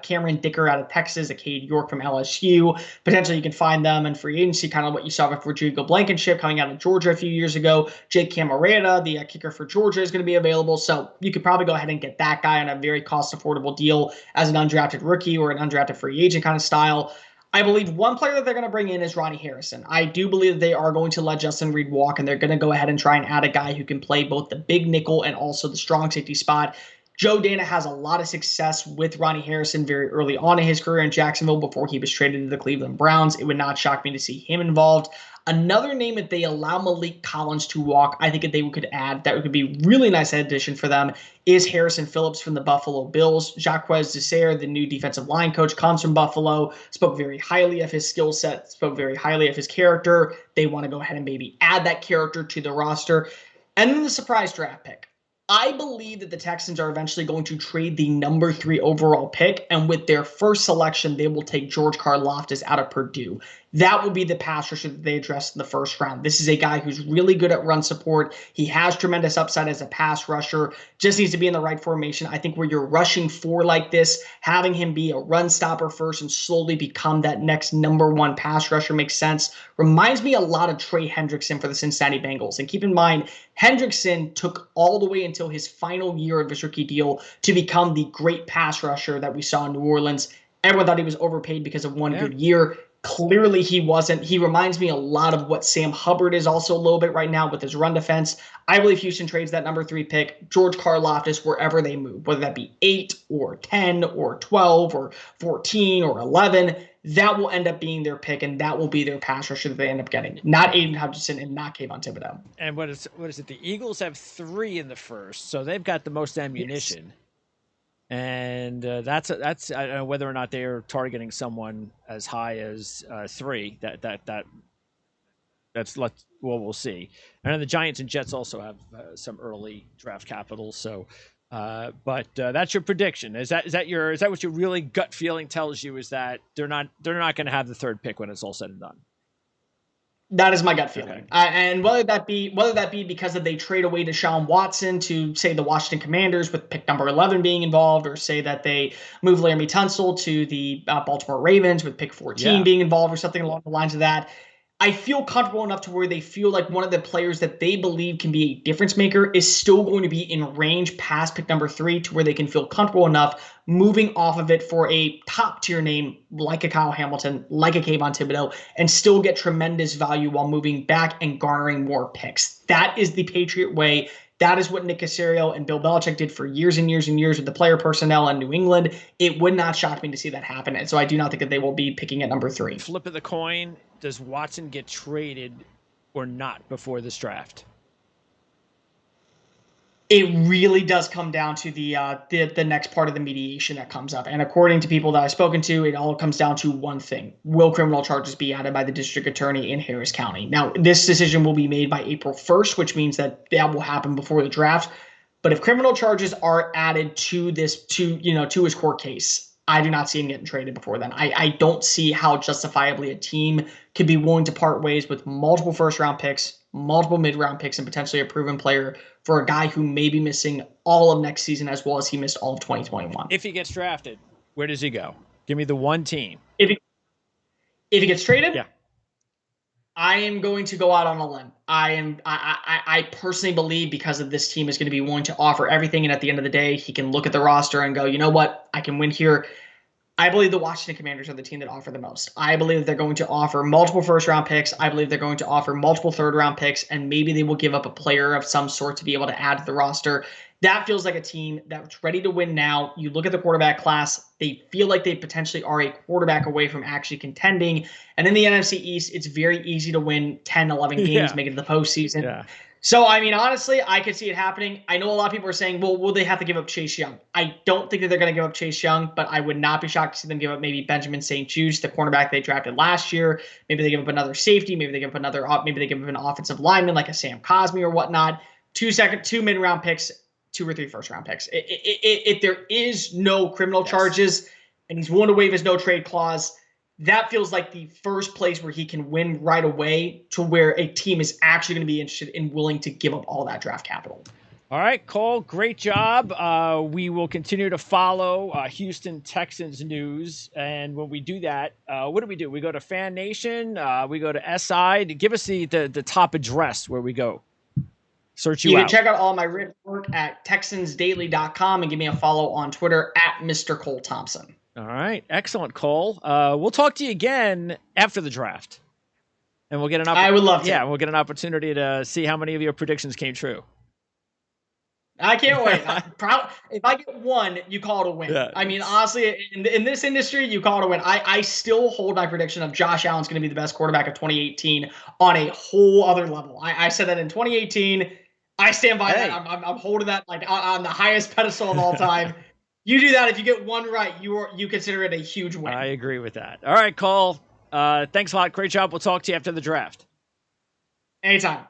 Cameron Dicker out of Texas, a Cade York from LSU. Potentially you can find them in free agency, kind of what you saw with Rodrigo Blankenship coming out of Georgia a few years ago. Jake Camarena, the kicker for Georgia, is going to be available. So you could probably go ahead and get that guy on a very cost-affordable deal as an undrafted rookie or an undrafted free agent kind of style. I believe one player that they're going to bring in is Ronnie Harrison. I do believe that they are going to let Justin Reed walk, and they're going to go ahead and try and add a guy who can play both the big nickel and also the strong safety spot. Joe Dana has a lot of success with Ronnie Harrison very early on in his career in Jacksonville before he was traded to the Cleveland Browns. It would not shock me to see him involved. Another name, if they allow Malik Collins to walk, I think that they could add, that would be a really nice addition for them, is Harrison Phillips from the Buffalo Bills. Jacques Desser, the new defensive line coach, comes from Buffalo, spoke very highly of his skill set, spoke very highly of his character. They want to go ahead and maybe add that character to the roster. And then the surprise draft pick. I believe that the Texans are eventually going to trade the number 3 overall pick, and with their first selection, they will take George Karlaftis out of Purdue. That will be the pass rusher that they address in the first round. This is a guy who's really good at run support. He has tremendous upside as a pass rusher. Just needs to be in the right formation. I think where you're rushing 4 like this, having him be a run stopper first and slowly become that next number 1 pass rusher makes sense. Reminds me a lot of Trey Hendrickson for the Cincinnati Bengals. And keep in mind, Hendrickson took all the way until his final year of his rookie deal to become the great pass rusher that we saw in New Orleans. Everyone thought he was overpaid because of one good year. Clearly he wasn't. He reminds me a lot of what Sam Hubbard is also a little bit right now with his run defense. I believe Houston trades that number 3 pick, George Karlaftis, wherever they move, whether that be 8 or 10 or 12 or 14 or 11. That will end up being their pick, and that will be their pass rusher that they end up getting. Not Aiden Hutchinson and not Kayvon Thibodeau. And what is it? The Eagles have 3 in the first, so they've got the most ammunition. Yes. And that's I don't know whether or not they are targeting someone as high as 3. That's we'll see. And then the Giants and Jets also have some early draft capital, so But that's your prediction. Is that what your really gut feeling tells you? Is that they're not going to have the third pick when it's all said and done? That is my gut feeling. Okay. And whether that be because they trade away Deshaun Watson to, say, the Washington Commanders with pick number 11 being involved, or say that they move Laramie Tunsil to the Baltimore Ravens with pick 14 being involved, or something along the lines of that. I feel comfortable enough to where they feel like one of the players that they believe can be a difference maker is still going to be in range past pick number 3, to where they can feel comfortable enough moving off of it for a top tier name like a Kyle Hamilton, like a Kayvon Thibodeau, and still get tremendous value while moving back and garnering more picks. That is the Patriot way. That is what Nick Caserio and Bill Belichick did for years and years and years with the player personnel in New England. It would not shock me to see that happen. And so I do not think that they will be picking at number 3. Flip of the coin, does Watson get traded or not before this draft? It really does come down to the next part of the mediation that comes up. And according to people that I've spoken to, it all comes down to one thing. Will criminal charges be added by the district attorney in Harris County? Now, this decision will be made by April 1st, which means that will happen before the draft. But if criminal charges are added to his court case, I do not see him getting traded before then. I don't see how justifiably a team could be willing to part ways with multiple first-round picks, multiple mid-round picks, and potentially a proven player for a guy who may be missing all of next season, as well as he missed all of 2021. If he gets drafted, where does he go? Give me the one team. If he gets traded? Yeah. I am going to go out on a limb. I personally believe, because of this team is going to be willing to offer everything, and at the end of the day, he can look at the roster and go, you know what, I can win here. I believe the Washington Commanders are the team that offer the most. I believe they're going to offer multiple first-round picks. I believe they're going to offer multiple third-round picks, and maybe they will give up a player of some sort to be able to add to the roster. That feels like a team that's ready to win now. You look at the quarterback class, they feel like they potentially are a quarterback away from actually contending. And in the NFC East, it's very easy to win 10, 11 games, make it to the postseason. Yeah. So, I mean, honestly, I could see it happening. I know a lot of people are saying, well, will they have to give up Chase Young? I don't think that they're going to give up Chase Young, but I would not be shocked to see them give up maybe Benjamin St-Juste, the cornerback they drafted last year. Maybe they give up another safety. Maybe they give up an offensive lineman like a Sam Cosmi or whatnot. 2 mid-round picks, 2 or 3 first-round picks. If there is no criminal charges and he's willing to waive his no-trade clause, that feels like the first place where he can win right away, to where a team is actually going to be interested and willing to give up all that draft capital. All right, Cole, great job. We will continue to follow Houston Texans news. And when we do that, what do? We go to Fan Nation. We go to SI. Give us the top address where we go. Search you out. You can check out all my written work at TexansDaily.com and give me a follow on Twitter at Mr. Cole Thompson. All right. Excellent, Cole. We'll talk to you again after the draft. And we'll get I would love to. Yeah, we'll get an opportunity to see how many of your predictions came true. I can't wait. If I get one, you call it a win. Yeah. I mean, honestly, in this industry, you call it a win. I still hold my prediction of Josh Allen's going to be the best quarterback of 2018 on a whole other level. I said that in 2018. I stand by that. I'm holding that like on the highest pedestal of all time. You do that, if you get one right, you consider it a huge win. I agree with that. All right, Cole. Thanks a lot. Great job. We'll talk to you after the draft. Anytime.